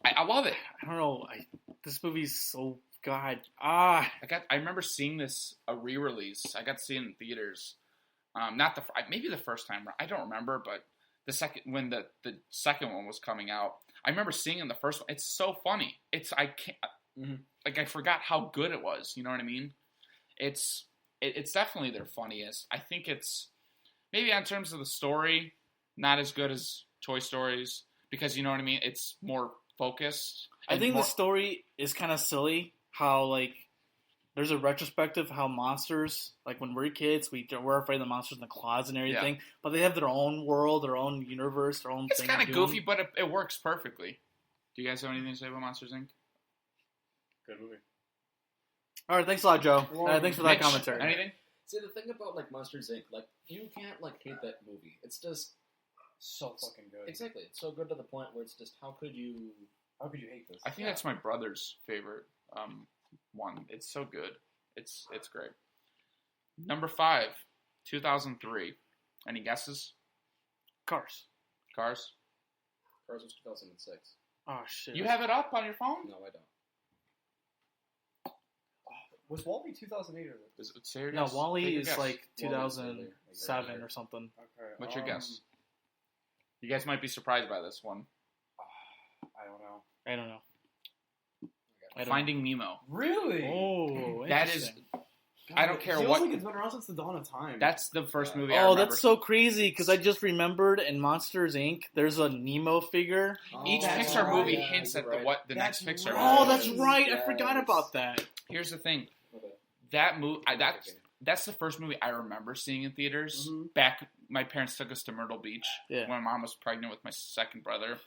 I love it. I don't know. This movie's so God. I remember seeing this a re-release. I got to see it in theaters. Maybe the first time. I don't remember, but the second second one was coming out, I remember seeing it in the first one. It's so funny. I forgot how good it was. You know what I mean? It's definitely their funniest. I think it's maybe in terms of the story, not as good as Toy Story's because you know what I mean. It's more focused. I think the story is kind of silly. How there's a retrospective how monsters, like when we're kids, we're afraid of the monsters in the closet and everything. But they have their own world, their own universe, their own. It's thing. It's kind of goofy, but it works perfectly. Do you guys have anything to say about Monsters, Inc? Good movie. All right, thanks a lot, Joe. Thanks for that commentary. Anything? See, the thing about Monsters Inc., you can't hate that movie. It's just so fucking good. Exactly, it's so good to the point where it's just how could you hate this? I think that's my brother's favorite one. It's so good. It's great. Number 5, 2003. Any guesses? Cars. Cars was 2006. Oh shit! You have it up on your phone? No, I don't. Was WALL-E 2008 or Is it serious? No, WALL-E is guess. 2007 or something. Okay. What's your guess? You guys might be surprised by this one. I don't know. I don't know. Finding Nemo. Really? Oh, that is. God, I don't care feels what. Like it's been around since the dawn of time. That's the first movie I remember. That's so crazy because I just remembered in Monsters Inc. there's a Nemo figure. Each Pixar movie hints at the next Pixar movie. Oh, that's right. I forgot about that. Here's the thing. That movie. That's the first movie I remember seeing in theaters back my parents took us to Myrtle Beach Yeah. when my mom was pregnant with my second brother.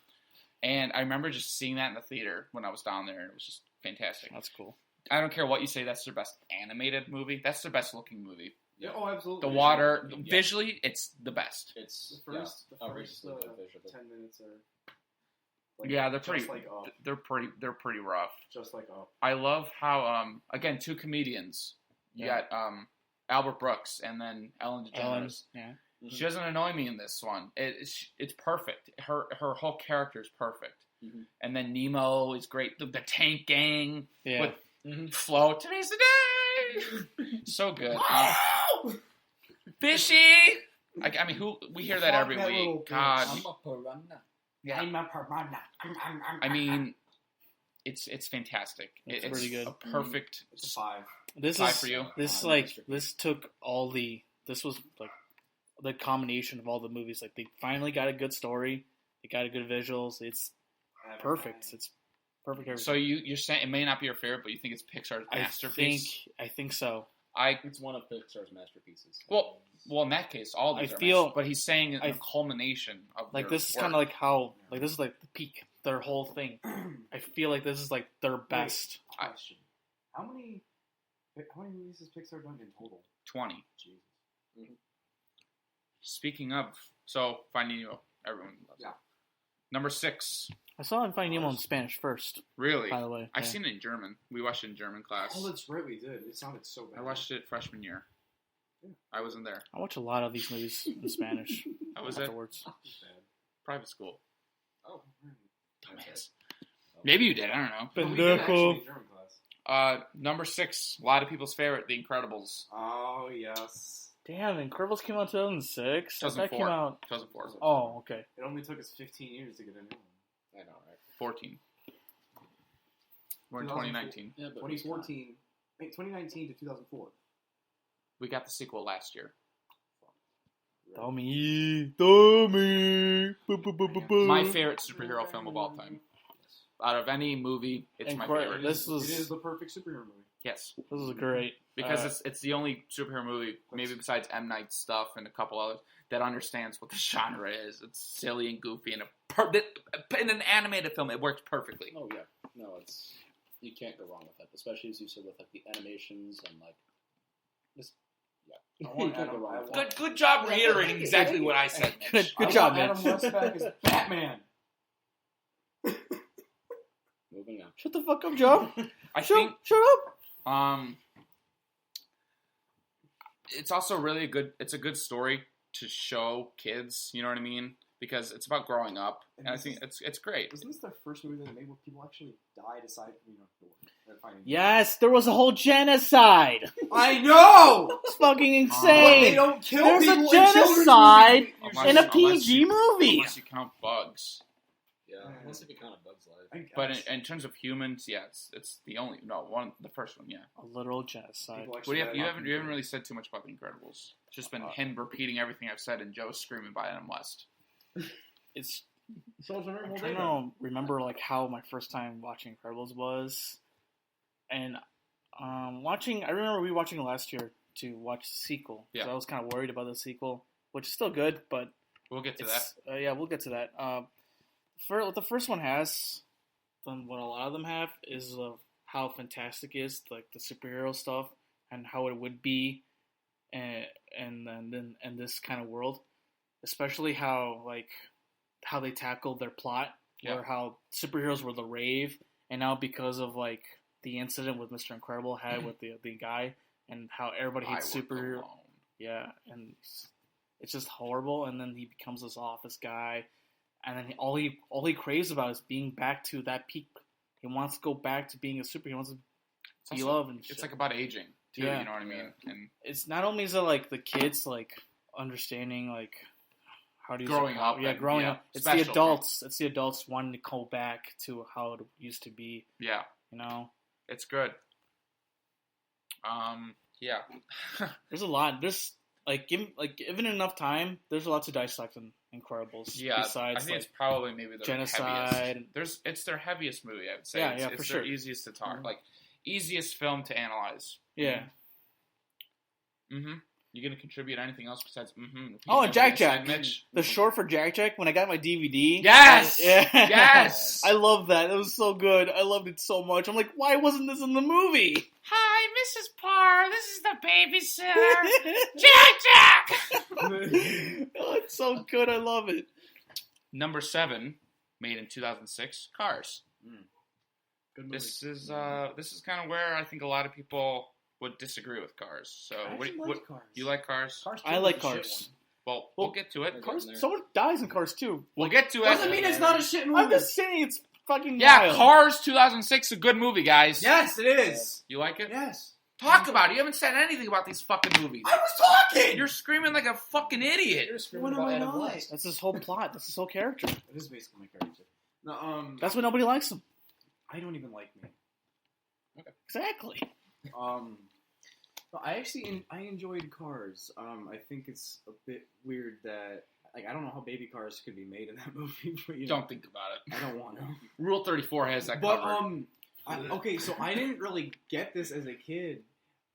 And I remember just seeing that in the theater when I was down there, and it was just fantastic. That's cool. I don't care what you say, that's their best animated movie. That's their best looking movie. Yeah, oh, absolutely. The water, Yeah. visually, it's the best. It's The first outrageously good visually. 10 minutes are. Yeah, they're just pretty. like up. They're pretty rough. Just like up. I love how again, two comedians. You Yeah. got Albert Brooks and then Ellen DeGeneres. Ellen, yeah. She doesn't annoy me in this one. It's perfect. Her whole character is perfect. Mhm. And then Nemo is great. The Tank Gang Yeah. with Flo. Today's the day. So good. Fishy. I mean, who we hear that Fuck every that little week. bitch. God. I'm a piranha. Yeah. I'm a piranha. I mean, it's fantastic. It's It's pretty good. A perfect. It's a 5. This Five is for you? This I'm like masterpiece. this took all the. This was like the combination of all the movies. Like they finally got a good story. They got a good visuals. It's perfect. It's perfect. Everything. So you're saying it may not be your favorite, but you think it's Pixar's masterpiece? I think so. It's one of Pixar's masterpieces. Well, in that case, all these I are feel- masterpieces, but he's saying it's the culmination of Like their this is work. kind of like how like this is like the peak. Their whole thing. I feel like this is like their best. Question: How many movies has Pixar done in total? 20. Jesus. Speaking of, so Finding Nemo, everyone loves Yeah. it. Number 6, I saw Finding Nemo in Spanish first. really? By the way, I've yeah. seen it in German. We watched it in German class. Oh, that's right, we did. It sounded so bad. I watched it freshman year. Yeah. I wasn't there. I watch a lot of these movies in Spanish. I was at afterwards. It was bad. private school. Oh, right. Dumbass. Maybe you did. I don't know. But we did actually Pendejo. in German class. Number 6, a lot of people's favorite, The Incredibles. Oh, yes. Damn, Incredibles came out in 2006. That 2004. came out. 2004. Oh, okay. It only took us 15 years to get a new one. I know, right? 14. We're in 2019. Yeah, but 2014, 2019 to 2004. We got the sequel last year. Dummy. Boo, boo, boo, boo, boo. My favorite superhero film of all time. Out of any movie, it's my favorite. This It was is the perfect superhero movie. Yes, this was great. because it's the only superhero movie, maybe besides M. Night's stuff and a couple others, that understands what the genre is. It's silly and goofy, and in an animated film, it works perfectly. Oh yeah, no, it's you can't go wrong with that, especially as you said with like the animations and like this. Yeah, I want you can't go Adam- wrong I with want- that. Good job reiterating exactly what I said. Good I job, want man. Adam West back as Batman. Moving on. Shut the fuck up, Joe. I think Shut up. it's also really it's a good story to show kids. You know what I mean? Because it's about growing up, and I think it's great. Wasn't this the first movie that they made where people actually died aside from finding? Yes, there was a whole genocide. I know. It's fucking But they insane. don't kill There's a people in children's genocide movies. Unless- in a unless PG you- movie. Unless you count bugs. Yeah, unless if you count a Bug's Life. I guess. But in terms of humans, yeah, it's the only the first one, yeah. A literal genocide. People What actually do died you off haven't in really said too much about The Incredibles. It's just been Uh, him repeating everything I've said and Joe screaming by Adam West. It's Souls of I'm trying to remember like how my first time watching Incredibles was, and watching. I remember rewatching it last year to watch the sequel. Yeah. So I was kind of worried about the sequel, which is still good, but We'll get to that. it's yeah, we'll get to that. What the first one has, than what a lot of them have, is how fantastic it is, like the superhero stuff and how it would be, and then in this kind of world, especially how they tackled their plot, Yeah. or how superheroes were the rave, and now because of like the incident with Mr. Incredible had with the guy, and how everybody hates I work superhero. alone. Yeah, and it's just horrible. And then he becomes this office guy, and then all he craves about is being back to that peak. He wants to go back to being a superhero. He wants to It's be also- loved and It's shit. like about aging too. Yeah. You know what I mean? And It's not only is it like the kids like understanding like how do you Growing up yeah, and- growing yeah, up. It's special. the adults. It's the adults wanting to go back to how it used to be. yeah, You know, it's good. Yeah. there's a lot. There's given enough time, there's a lot to dissect in Incredibles. Yeah, besides I think like it's probably maybe their genocide. heaviest. It's their heaviest movie, I would say. Yeah, it's, yeah, it's for their sure. easiest to talk, Mhm. like easiest film to analyze. Yeah. Mm-hmm. You gonna contribute anything else besides Oh, and Jack Jack. Mitch? The short for Jack Jack, when I got my DVD. Yes! Yeah. Yes! I love that. It was so good. I loved it so much. I'm like, why wasn't this in the movie? Hi, Mrs. Parr. This is the babysitter. Jack Jack! Oh, it's so good. I love it. Number 7, made in 2006, Cars. Good movie. This is kind of where I think a lot of people would disagree with Cars. So, I actually like Cars. you like Cars? Cars I 2 like was a shit Cars. Well, we'll get to it. Cars. there. Someone dies in Cars too. We'll get to one. it. Doesn't mean it's not a shit movie. I'm just saying it's fucking Yeah, wild. Cars 2006, a good movie, guys. Yes, it is. You like it? Yes. Talk about it. You haven't said anything about these fucking movies. I was talking. You're screaming like a fucking idiot. You're screaming When am about I Adam not? West. That's his whole plot. That's his whole character. It is basically my character. No, That's why nobody likes him. I don't even like me. Exactly. No, I enjoyed Cars. I think it's a bit weird that I don't know how baby cars could be made in that movie. But, Don't think about it. I don't want to. Rule 34 has that But covered. okay, so I didn't really get this as a kid,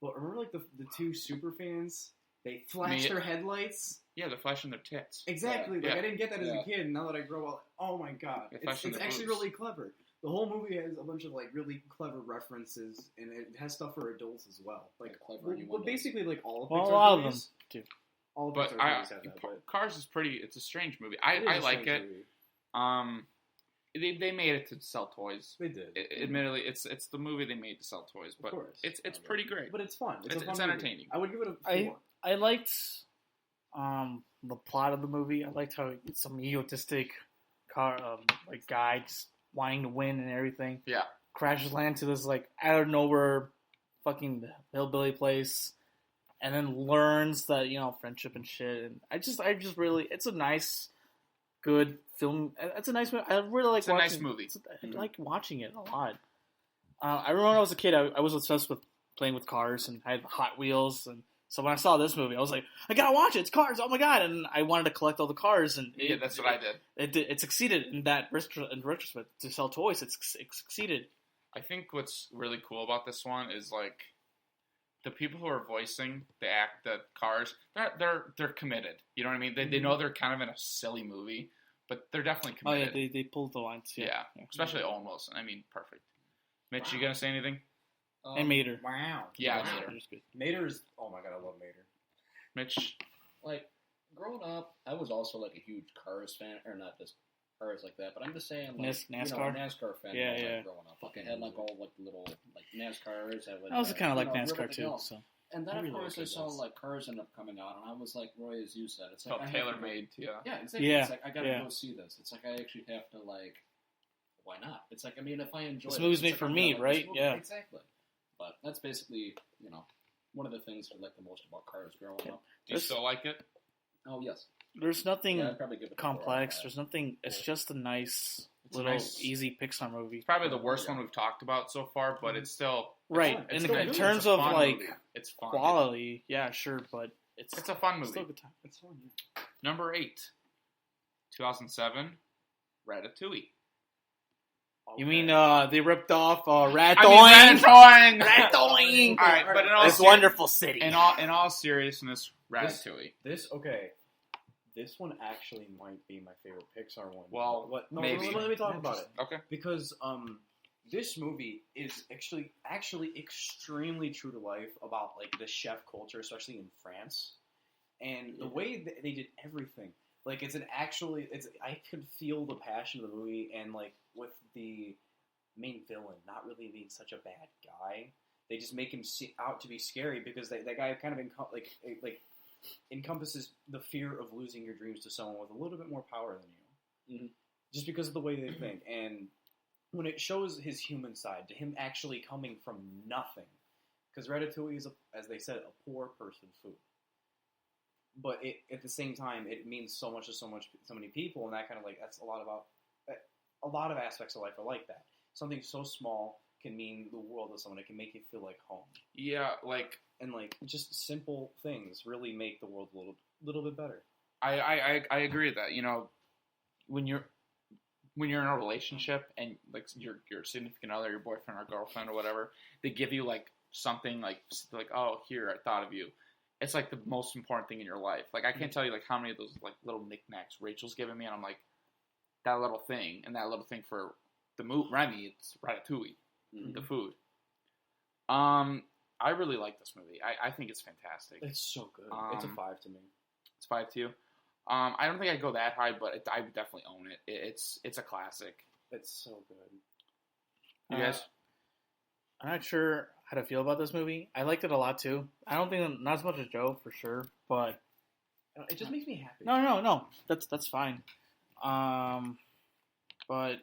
but remember like the two super fans? They flash their headlights. Yeah, they're flashing their tits. Exactly. Yeah. I didn't get that as Yeah. a kid. And now that I grow up, oh my god, They it's flash in their actually boobs. really clever. The whole movie has a bunch of like really clever references, and it has stuff for adults as well. Like Clever well, innuendo. basically like all of Well, a Pixar's lot of them movies. do. All of But Pixar's movies have that. But Cars is pretty. It's a strange movie. it is I a like strange it. movie. They made it to sell toys. They did. Admittedly, it's the movie they made to sell toys, but Of course. it's pretty great. But it's fun. It's, a fun It's movie. entertaining. I would give it a 4. I liked the plot of the movie. I liked how it's some egotistic like guy just wanting to win and everything. Yeah. Crashes land to this like out of nowhere fucking hillbilly place, and then learns that friendship and shit. And I just really, it's a nice, good film. It's a nice movie. I really like. It's a watching, nice movie. I like watching it a lot. I remember when I was a kid, I was obsessed with playing with cars, and I had Hot Wheels, and so when I saw this movie, I was like, I gotta watch it. It's Cars. Oh my god! And I wanted to collect all the cars, and Yeah, that's what I did. It succeeded in that in retrospect to sell toys. It succeeded. I think what's really cool about this one is like the people who are voicing the Cars. They're committed. You know what I mean? They know they're kind of in a silly movie, but they're definitely Oh committed. yeah, they pulled the lines. Yeah, especially Owen Wilson. I mean, perfect. Mitch, you gonna say anything? And Mater. Wow. Yeah, Mater. Mater. Mater's good. Mater's. Oh my god, I love Mater. Mitch, Like, growing up, I was also, like, a huge Cars fan, or not just Cars like that, but I'm just saying, like, NASCAR? NASCAR fan. Yeah, when I was, yeah. like, growing up. Like, I had, like, all, like, little, like, NASCARs. I was kind of like NASCAR everything too. else. So And then, I of really course, like I saw, those. like, Cars end up coming out, and I was like, Roy, as you said, it's like, felt I have to tailor go- made to you. Yeah, exactly. Yeah, It's like, I gotta yeah. go see this. It's like, I actually have to, like, why not? It's like, I mean, if I enjoy This it, movie's it's made like, for I'm me, gonna like this right? movie. Yeah. Exactly. But that's basically, one of the things I like the most about Cars growing up. Do you still like it? Oh, yes. there's nothing Yeah, I'd probably give it a 4 complex. out of There's nothing. It's just a nice It's a little nice- easy Pixar movie. It's probably the worst one we've talked about so far, but it's still Right. fun. It's In, still in good. terms It's a of fun like movie. It's fun. quality, yeah, sure, but it's It's a fun movie. still a good time. It's fun. Number 8, 2007, Ratatouille. You mean they ripped off Rat I mean, Ratatouille? Ratatouille. All right, but in all This wonderful city. in all seriousness, Ratatouille. This one actually might be my favorite Pixar one. Well, what? No, maybe. let me talk about it Okay. because this movie is actually extremely true to life about like the chef culture, especially in France, and the way that they did everything. Like I could feel the passion of the movie, and like with the main villain not really being such a bad guy, they just make him out to be scary because that guy kind of encompasses the fear of losing your dreams to someone with a little bit more power than you, just because of the way they think. And when it shows his human side to him actually coming from nothing, because Ratatouille is, as they said, a poor person's food. But at the same time, it means so much to so many people, and that kind of like that's a lot of aspects of life are like that. Something so small can mean the world to someone. It can make you feel like home, Yeah, like and like just simple things really make the world a little bit better. I agree with that. You know, when you're in a relationship and like your significant other, your boyfriend or girlfriend or whatever, they give you like something like oh, here, I thought of you. it's like the most important thing in your life. Like I can't tell you like how many of those like little knickknacks Rachel's giving me, and I'm like that little thing and that little thing for the Remy. It's Ratatouille, the food. I really like this movie. I think it's fantastic. It's so good. It's a 5 to me. It's 5 to you. I don't think I'd go that high, but I would definitely own it. It's a classic. It's so good. You guys? I'm not sure how to feel about this movie. I liked it a lot too. I don't think not as much as Joe for sure, but It just makes me happy. no. That's fine. But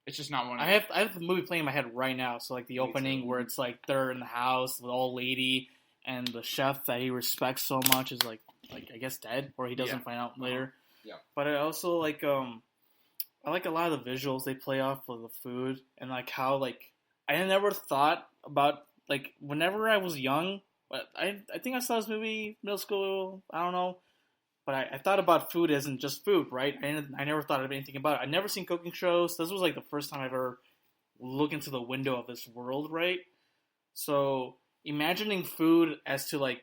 It's just not one. I have the movie playing in my head right now. So like the opening where it's like they're in the house with the old lady and the chef that he respects so much is like I guess dead, or he doesn't find out later. Yeah. But I also like I like a lot of the visuals they play off of the food and like how like I never thought about like whenever I was young. But I think I saw this movie middle school. I don't know. But I thought about food as in just food, right? I never thought of anything about it. I'd never seen cooking shows. This was like the first time I've ever looked into the window of this world, right? So imagining food as to like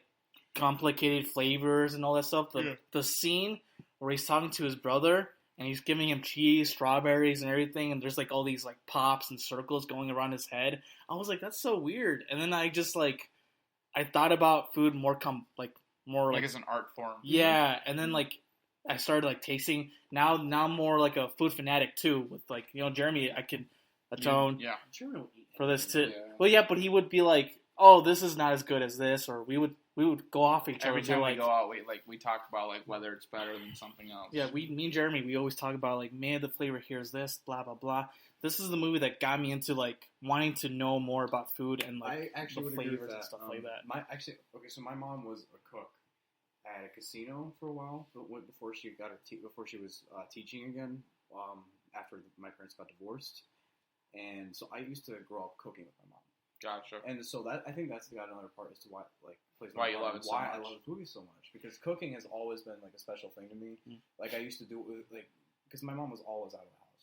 complicated flavors and all that stuff. The scene where he's talking to his brother and he's giving him cheese, strawberries, and everything, and there's like all these like pops and circles going around his head. I was like, that's so weird. And then I just like I thought about food more more like as an art form. Yeah, and then like I started like tasting. Now I'm more like a food fanatic too. With like Jeremy, I can atone for this too. Yeah. Well, yeah, but he would be like, "Oh, this is not as good as this," or we would go off each other. Every time like, we go out, we talk about like whether it's better than something else. Yeah, me and Jeremy, we always talk about like, man, the flavor here is this, blah blah blah. This is the movie that got me into like wanting to know more about food and like I actually the would agree with flavors that. and stuff like that. So my mom was a cook at a casino for a while, but before she was teaching again. After my parents got divorced, and so I used to grow up cooking with my mom. Gotcha. And so I think that's got another part as to why Why you love it so why I much. love the movie so much, because cooking has always been like a special thing to me. Like I used to do it with like because my mom was always out of the house.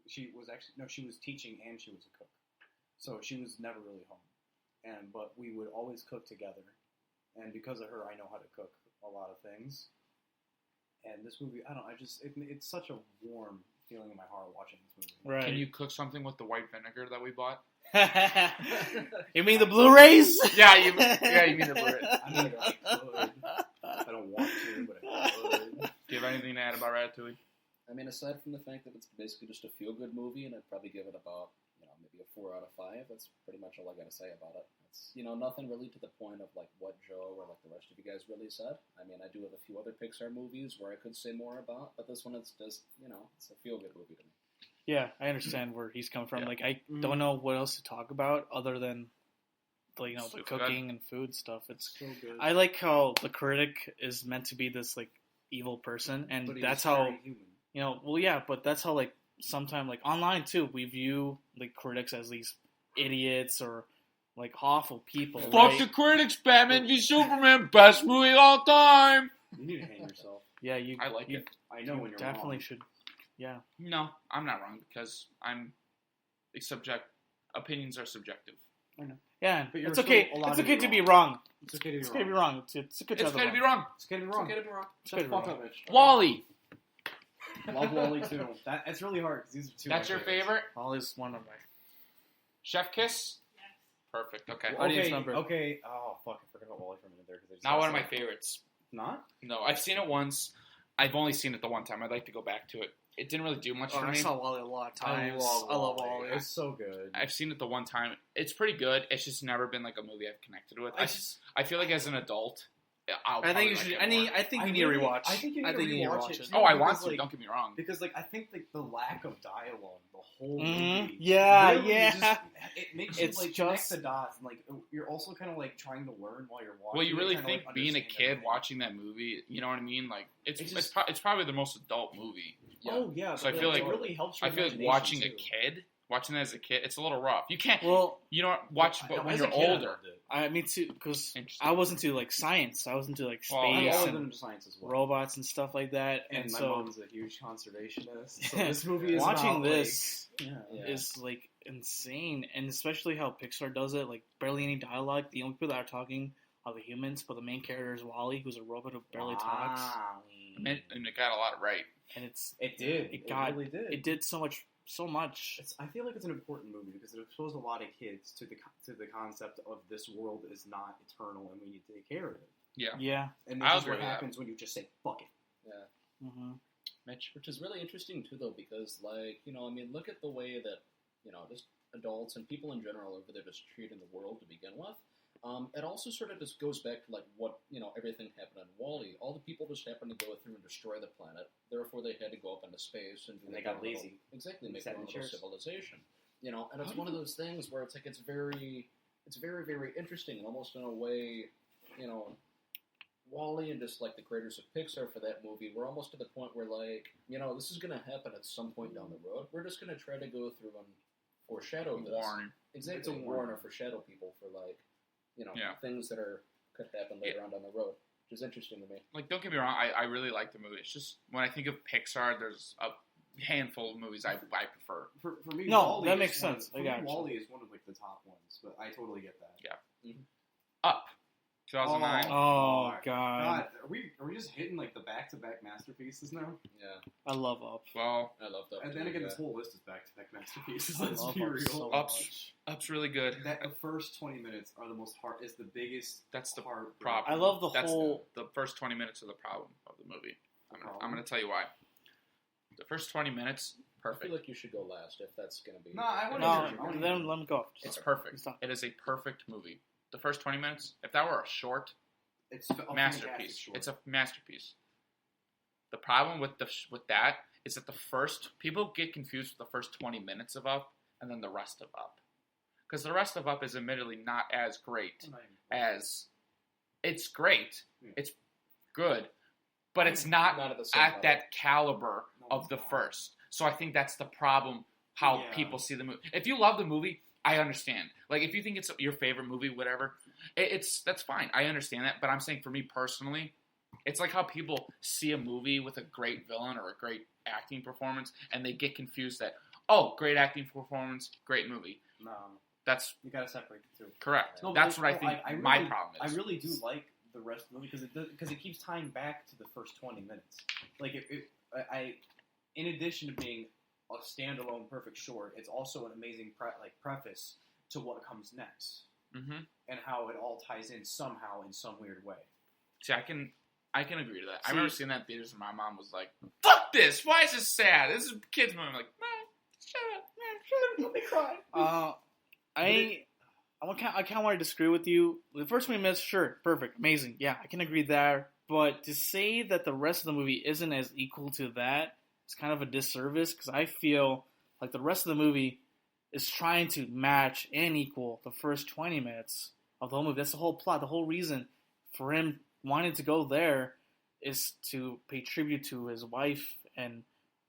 She was teaching and she was a cook, so she was never really home. But we would always cook together, and because of her, I know how to cook a lot of things. And this movie, it's such a warm feeling in my heart watching this movie. Right. Can you cook something with the white vinegar that we bought? You mean the Blu-rays? Yeah, you mean the Blu-ray. I mean, I could. I don't want to, but I could. Do you have anything to add about Ratatouille? I mean, aside from the fact that it's basically just a feel-good movie, and I'd probably give it about, maybe a 4 out of 5. That's pretty much all I got to say about it. It's, nothing really to the point of, like, what Joe or, like, the rest of you guys really said. I mean, I do have a few other Pixar movies where I could say more about, but this one is just, it's a feel-good movie to me. Yeah, I understand where he's coming from. Yeah. Like, I don't know what else to talk about other than, the So cooking and food stuff. It's So good. I like how the critic is meant to be this, like, evil person, and But he that's was how, very human. well, yeah, but that's how, like, sometimes, like, online, too, we view, like, critics as these idiots or, like, awful people, Fuck right? the critics, Batman v Superman, best movie of all time. You need to hang yourself. Yeah, you. I like you, it. I know when you're definitely wrong. should. Yeah. No, I'm not wrong because opinions are subjective. Yeah, But you're it's okay. still allowed It's to okay be to be wrong. wrong. It's okay to be It's wrong. okay to be wrong. It's good to It's have going to the be wrong. It's okay to be wrong. It's okay to be wrong. It's okay to be Fuck wrong. up, bitch. Wally, Love Wally too. It's really hard because these are two. that's of your my favorites. favorite? Always one of my. Chef Kiss? Yes. Perfect, okay. Audience number. Okay. Oh fuck! I forgot about Wally for a minute there. Cause Not one of my favorites. Not? No, I've seen it once. I've only seen it the one time. I'd like to go back to it. It didn't really do much for I me. saw Wally a lot of times. I love Wally. It's so good. I've seen it the one time. It's pretty good. It's just never been like a movie I've connected with. It's- I feel like as an adult, I'll I think you probably should. like it more. I think you need to rewatch. I think you need to rewatch it. Oh, I want because, to. like- Don't get me wrong. Because like I think like the lack of dialogue, the whole Mhm. movie. Yeah, literally yeah. just- it makes It's you like just- connect the dots, and like you're also kind of like trying to learn while you're watching. Well, you it, really trying to, think like, being a understand kid everything. watching that movie, you know what I mean? Like it's It's it's, just- it's probably the most adult movie. Oh yeah, So I but feel it like- really helps. I Your feel like imagination, watching a too. kid, watching that as a kid, it's a little rough. You can't, Well, you know, watch but when As you're a kid, I older. loved it. I me too, because Interesting. I was into like science. I was into like space Well, I've always and been into science as well. robots and stuff like that. And my so mom's a huge conservationist. So this movie is watching about, this Like, Yeah. is like insane, and especially how Pixar does it. Like barely any dialogue. The only people that are talking the humans, but the main character is Wally, who's a robot who barely talks, And it got a lot of right. and it's It did. It got- really did. it did so much. I feel like it's an important movie because it exposed a lot of kids to the concept of this world is not eternal and we need to take care of it. Yeah. And I'll this is agree what with that. happens when you just say fuck it. Yeah. Mm-hmm. Mitch? Which is really interesting too, though, because look at the way that just adults and people in general over there just treating the world to begin with. It also sort of just goes back to like what everything happened on Wall-E. All the people just happened to go through and destroy the planet. Therefore, they had to go up into space and do And they their got own little- lazy. Exactly, And make sat their in own little chairs. civilization. And it's one of those things where it's like it's very, very interesting, and almost in a way, Wall-E and just like the creators of Pixar for that movie, we're almost to the point where like this is going to happen at some point down the road. We're just going to try to go through and foreshadow this. Warren. Exactly, It's a warn warning. or foreshadow people for like Yeah. things that could happen later on down the road, which is interesting to me. Like, don't get me wrong, I really like the movie. It's just, when I think of Pixar, there's a handful of movies I prefer. For me, No, Wall-E that is makes one sense. Of, I for got me, you. Wall-E is one of like the top ones, but I totally get that. Up. 2009. Oh, God, God. are we just hitting like the back-to-back masterpieces now? Yeah, I love Up. Well, I love that. And too, then again, yeah. this whole list is back-to-back masterpieces. I Let's love be Up real. so Up's- much. Up's really good. That the first 20 minutes are the most hard. Is the biggest. That's the part. problem. I love the That's whole. the first 20 minutes of the problem of the movie. I'm problem? going to tell you why. The first 20 minutes, I feel perfect. like you should go last if that's gonna be. No, I wanna No, hear it. then let me go. It's perfect. Stop. It is a perfect movie. The first 20 minutes, if that were a short, It's a fantastic masterpiece. short. It's a masterpiece. The problem with that is that people get confused with the first 20 minutes of Up and then the rest of Up. Because the rest of Up is admittedly not as great as... It's great. Yeah. It's good. But it's not Not at the same at level. that caliber No, of it's the not. first. So I think that's the problem, how Yeah. people see the movie. If you love the movie, I understand. Like, if you think it's your favorite movie, whatever, that's fine. I understand that. But I'm saying for me personally, it's like how people see a movie with a great villain or a great acting performance, and they get confused that, oh, great acting performance, great movie. No, That's you gotta separate the two. correct. No, That's but what I think I my really- problem is. I really do like the rest of the movie because it keeps tying back to the first 20 minutes. Like in addition to being a standalone perfect short, it's also an amazing preface to what comes next Mm-hmm. and how it all ties in somehow in some weird way. See, I can agree to that. I See- remember seeing that in theaters, and my mom was like, "Fuck this! Why is this sad? This is a kids' movie." I'm like, "Man, shut up, man, shut up, let me cry." I kind of want to disagree with you. The first 20 minutes, sure, perfect, amazing. Yeah, I can agree there. But to say that the rest of the movie isn't as equal to that, it's kind of a disservice because I feel like the rest of the movie is trying to match and equal the first 20 minutes of the whole movie. That's the whole plot. The whole reason for him wanting to go there is to pay tribute to his wife and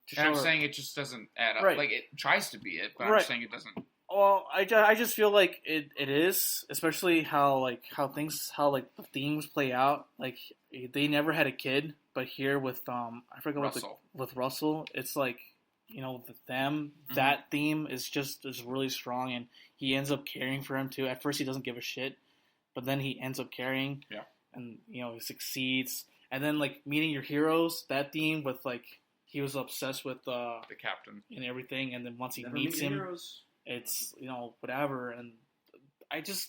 to And I'm show her- saying it just doesn't add up. Right. Like, it tries to be it, but I'm Right. saying it doesn't. Well, I just feel like it is, especially how the themes play out. Like they never had a kid, but here with I forget Russell. with Russell, it's like Mm-hmm. that theme is really strong, and he ends up caring for him too. At first, he doesn't give a shit, but then he ends up caring. Yeah. And he succeeds, and then like meeting your heroes, that theme with like he was obsessed with The captain. and everything, and then once he Never meets meet him. heroes. It's, whatever. And I just,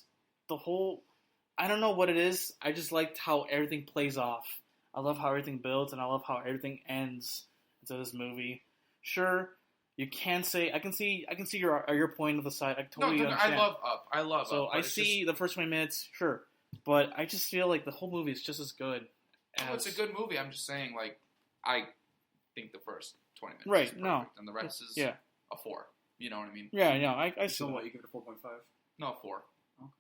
I don't know what it is. I just liked how everything plays off. I love how everything builds, and I love how everything ends into this movie. Sure, you can say, I can see your point of the side. I totally No, understand. I love Up. I love So Up. but I it's see the first 20 minutes, sure. But I just feel like the whole movie is just as good. No, it's a good movie. I'm just saying, like, I think the first 20 minutes Right, is perfect, no. and the rest is Yeah. a 4. You know what I mean? Yeah, no, I see So that. what? You give it a 4.5? No, 4. Okay.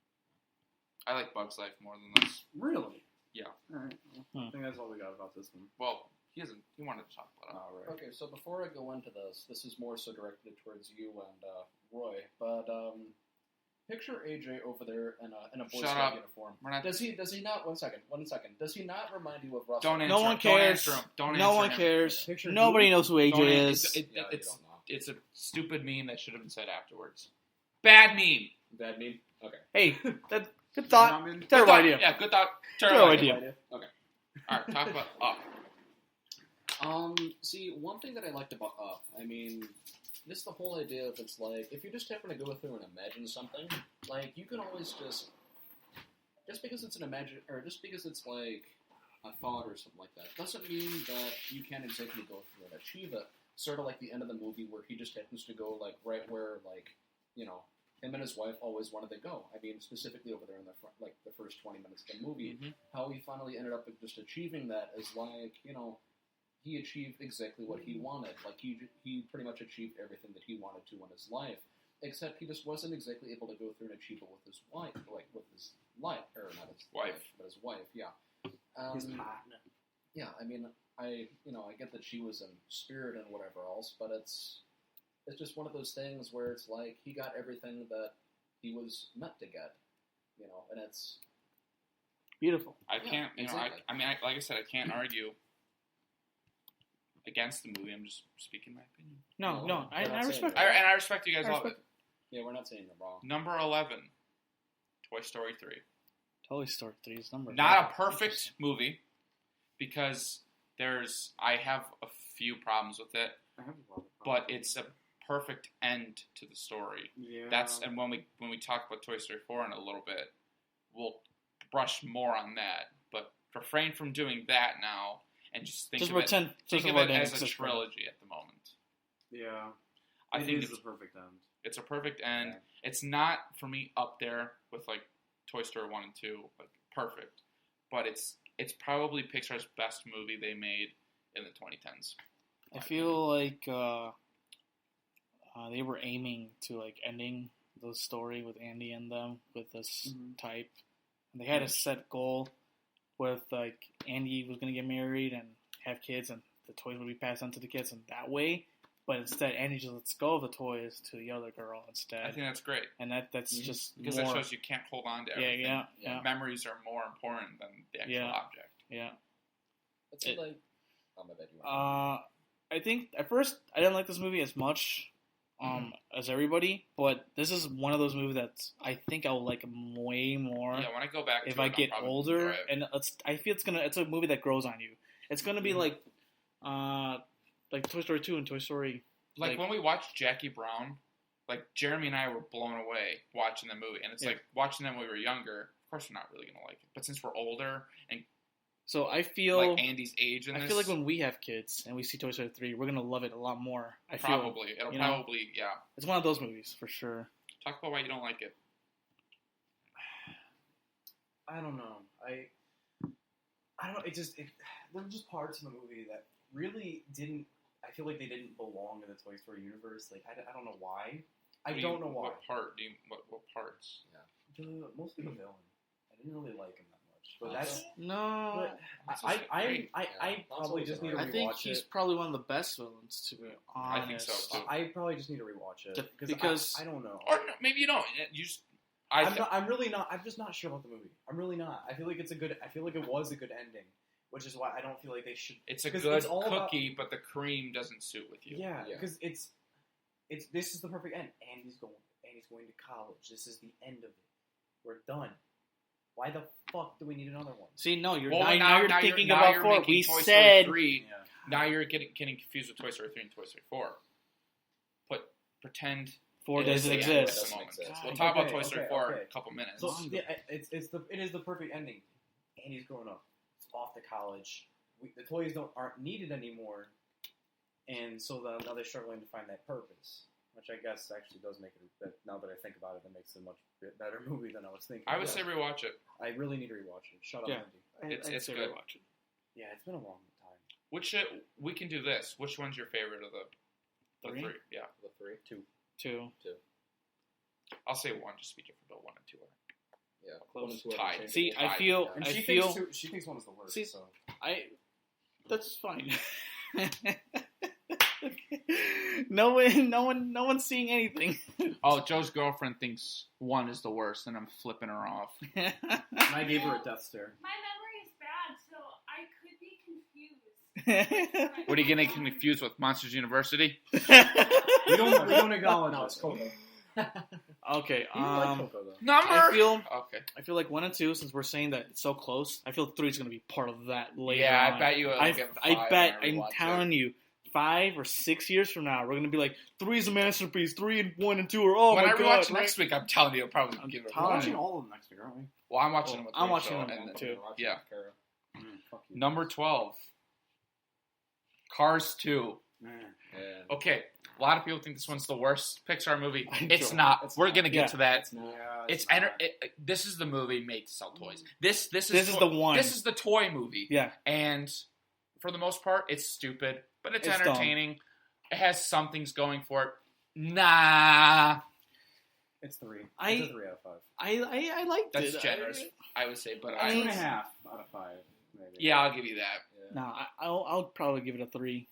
I like Bug's Life more than this. Really? Yeah. All right. Well, I think that's all we got about this one. Well, he wanted to talk about it. All right. Okay, so before I go into this is more so directed towards you and Roy. But picture AJ over there in a Boy Shut Scout up. uniform. We're not. Does he not? One second. Does he not remind you of Russell? Don't answer No him. one Don't cares. answer him. Don't No answer one him. cares. Picture Nobody who? knows who AJ Don't is. Yeah, you don't know. It's a stupid meme that should have been said afterwards. Bad meme. Bad meme. Okay. Hey, that Good thought. You know what I mean? Terrible Good thought. idea. Yeah, good thought. Terrible Terrible idea. idea. All right, talk about Up. See, one thing that I liked about Up, I mean, this the whole idea of it's like, if you just happen to go through and imagine something, like, you can always just because it's just because it's like a thought or something like that, doesn't mean that you can't exactly go through and achieve it. Sort of like the end of the movie where he just happens to go, like, right where, like, you know, him and his wife always wanted to go. I mean, specifically over there in the front, like, the first 20 minutes of the movie, how he finally ended up just achieving that is like, you know, he achieved exactly what he wanted. Like, he pretty much achieved everything that he wanted to in his life, except he just wasn't exactly able to go through and achieve it with his wife, like, with his life, or not his Wife. but his wife, yeah. His partner. Yeah, I mean, I get that she was in spirit and whatever else, but it's just one of those things where it's like he got everything that he was meant to get, you know, and it's Beautiful. I Yeah, can't, exactly. I mean, like I said, I can't argue against the movie. I'm just speaking my opinion. No, I we're not respect saying And I respect you guys I love respect it. Yeah, we're not saying you're wrong. Number 11, Toy Story 3. Toy Story 3's number. Not a perfect movie, because I have a few problems with it, I have a lot of but problems. it's a perfect end to the story. Yeah. And when we talk about Toy Story 4 in a little bit, we'll brush more on that. But refrain from doing that now, and just think Just of it, pretend. think of it as a trilogy at the moment. Yeah. I think it's it's the perfect end. It's a perfect end. Yeah. It's not for me up there with like Toy Story 1 and 2, like perfect, but it's probably Pixar's best movie they made in the 2010s. I feel like they were aiming to like ending the story with Andy and them with this type. And they had a set goal with like Andy was going to get married and have kids, and the toys would be passed on to the kids in that way. But instead, Andy just lets go of the toys to the other girl instead. I think that's great And that's just because more. that shows you can't hold on to everything. Yeah. Memories are more important than the actual Yeah. object. Yeah. It's It- like, oh my bad, you want I think at first I didn't like this movie as much as everybody, but this is one of those movies that I think I'll like way more Yeah, when I go back, if to I it, I'll get probably older. enjoy it. And I feel it's a movie that grows on you. It's gonna be like Toy Story 2 and Toy Story. Like when we watched Jackie Brown, like Jeremy and I were blown away watching the movie, and it's like watching them when we were younger. Of course, we're not really gonna like it, but since we're older and So I feel like Andy's age in this, I feel like when we have kids and we see Toy Story 3, we're gonna love it a lot more. It'll probably yeah. It's one of those movies for sure. Talk about why you don't like it. I don't know. I don't know. There were just parts in the movie that really didn't. I feel like they didn't belong in the Toy Story universe. Like I don't know why. I don't know why. What part? What parts? Mostly the villain. I didn't really like him that much. But that's. No, But That's I probably just need to I think rewatch he's it. probably one of the best villains, to be honest. I think so, too. I probably just need to rewatch it Because- I don't know. Or no, maybe you don't. You just I'm really not. I'm just not sure about the movie. I'm really not. I feel like I feel like it was a good ending, which is why I don't feel like they should. it's a 'cause good it's all about- cookie, but the cream doesn't suit with you. Yeah, Yeah. because it's this is the perfect end. Andy's going to college. This is the end of it. We're done. Why the fuck do we need another one? See, no, you're Well, now you're thinking now about you're 4. making We Toy said Story 3. Yeah. Now you're getting confused with Toy Story 3 and Toy Story 4. Pretend 4 it doesn't is the end at exist. the moment. Doesn't exist. We'll talk about Okay, Toy Story okay, 4 okay. in a couple minutes. So it is the perfect ending. Andy's growing up. It's off to college. The toys aren't needed anymore, and so now they're struggling to find that purpose. Which I guess actually does make it. Now that I think about it, that makes it a much better movie than I was thinking. I would say rewatch it. I really need to rewatch it. Shut up, Yeah. Andy. It's say good. rewatch it. Yeah, it's been a long time. We can do this. Which one's your favorite of the Three? three? Yeah, the 3. 2. I'll say 1 just to be different. But 1 and 2 are. Yeah, Close. 1 and 2 are Tied. interchangeable. See, I Tied. feel, And I she feel, thinks she thinks one is the worst. See- so that's fine. no one's seeing anything. Oh, Joe's girlfriend thinks 1 is the worst, and I'm flipping her off. and I gave her a death stare. My memory is bad, so I could be confused. What are you getting confused with? Monsters University? We don't acknowledge No, this. it's Coco. Okay. You like Coco though. Number. I feel like 1 and 2, since we're saying that it's so close. I feel 3 is going to be part of that later. Yeah, on. I bet you. It'll give a 5 I'm telling you, 5 or 6 years from now, we're going to be like, 3 is a masterpiece. 3 and 1 and 2 are When my I god. rewatch next week, I'm telling you, I'll probably give it a We're telling 5. watching all of them next week, aren't we? Well, I'm watching them with I'm Rachel, watching them and then- too. Yeah. Fuck you. Number 12. Cars 2. Man. Yeah. Okay, a lot of people think this one's the worst Pixar movie. I It's don't. not. It's We're not. gonna get Yeah. to that. It's not. Yeah, It's not. this is the movie made to sell toys. This is This is the one. This is the toy movie. Yeah. And for the most part, it's stupid, but it's It's dumb. entertaining. It has some things going for it. Nah, It's 3. I- It's a 3 out of 5. I liked that's it. generous. I would say, but I mean- 2.5 out of 5. Maybe. yeah, I'll give you that. No, I'll probably give it a 3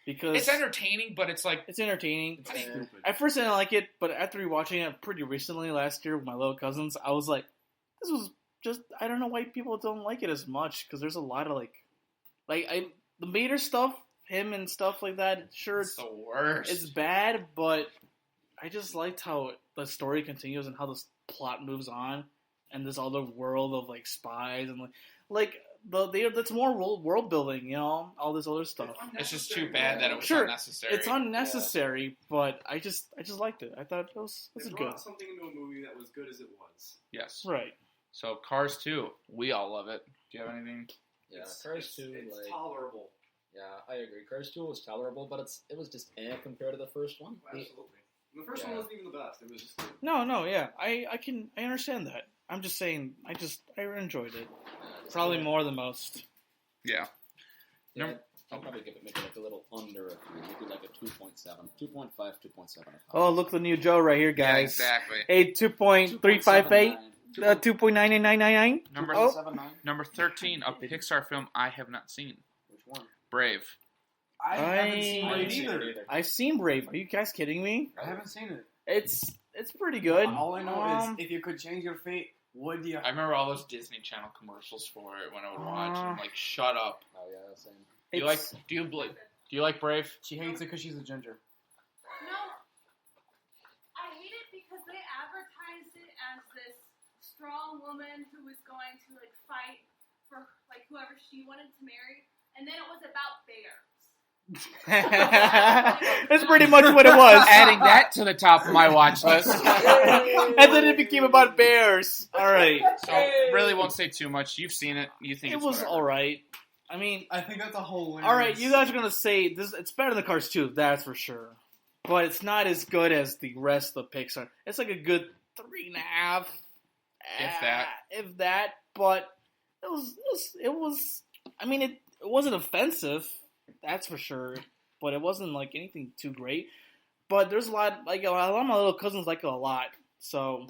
because It's entertaining, but it's like It's entertaining. It's I mean, stupid. At first, I didn't like it, but after rewatching it pretty recently last year with my little cousins, I was like, "This was just." I don't know why people don't like it as much because there's a lot of the Mater stuff, him and stuff like that. Sure, it's the worst. it's bad, but I just liked how the story continues and how this plot moves on, and this other world of like spies and that's more world building, you know, all this other stuff. It's just too bad that it was Sure, unnecessary. It's unnecessary, but I just liked it. I thought it was They good. brought something into a movie that was good as it was. Yes. Right. So Cars 2, we all love it. Do you have anything? Yeah, It's- Cars 2, it's like, tolerable. yeah, I agree. Cars 2 was tolerable, but it was just compared to the first one. Absolutely. The first Yeah. one wasn't even the best. It was just No, yeah. I understand that. I'm just saying I enjoyed it. Probably more than most. Yeah. Yeah, Number- I'll probably give it maybe like a little under a 3, maybe like a 2.7. 2.5, 2.7. Oh, look the new Joe right here, Yeah, guys. exactly. A 2.358, 2.99999. Number Oh. 7.9. number 13, a Pixar film I have not seen. Which one? Brave. I haven't seen I- it either. I've seen Brave. Are you guys kidding me? I haven't seen it. It's pretty good. All I know Um, is if you could change your fate, would you? I remember all those Disney Channel commercials for it when I would watch. And I'm like, shut up. Oh, yeah, same. Do you it's- Do you like Brave? She hates it because she's a ginger. No, I hate it because they advertised it as this strong woman who was going to like fight for like whoever she wanted to marry, and then it was about bears. That's pretty much what it was. Adding that to the top of my watch list. And then it became about bears. All right. So really won't say too much. You've seen it. You think It it's was whatever. all right. I mean, I think that's a whole. all right. You guys are gonna say this. It's better than Cars 2, that's for sure. But it's not as good as the rest of Pixar. It's like a good 3.5, If that. if that. But it was. I mean, it wasn't offensive, that's for sure. But it wasn't like anything too great. But there's a lot of my little cousins like it a lot. So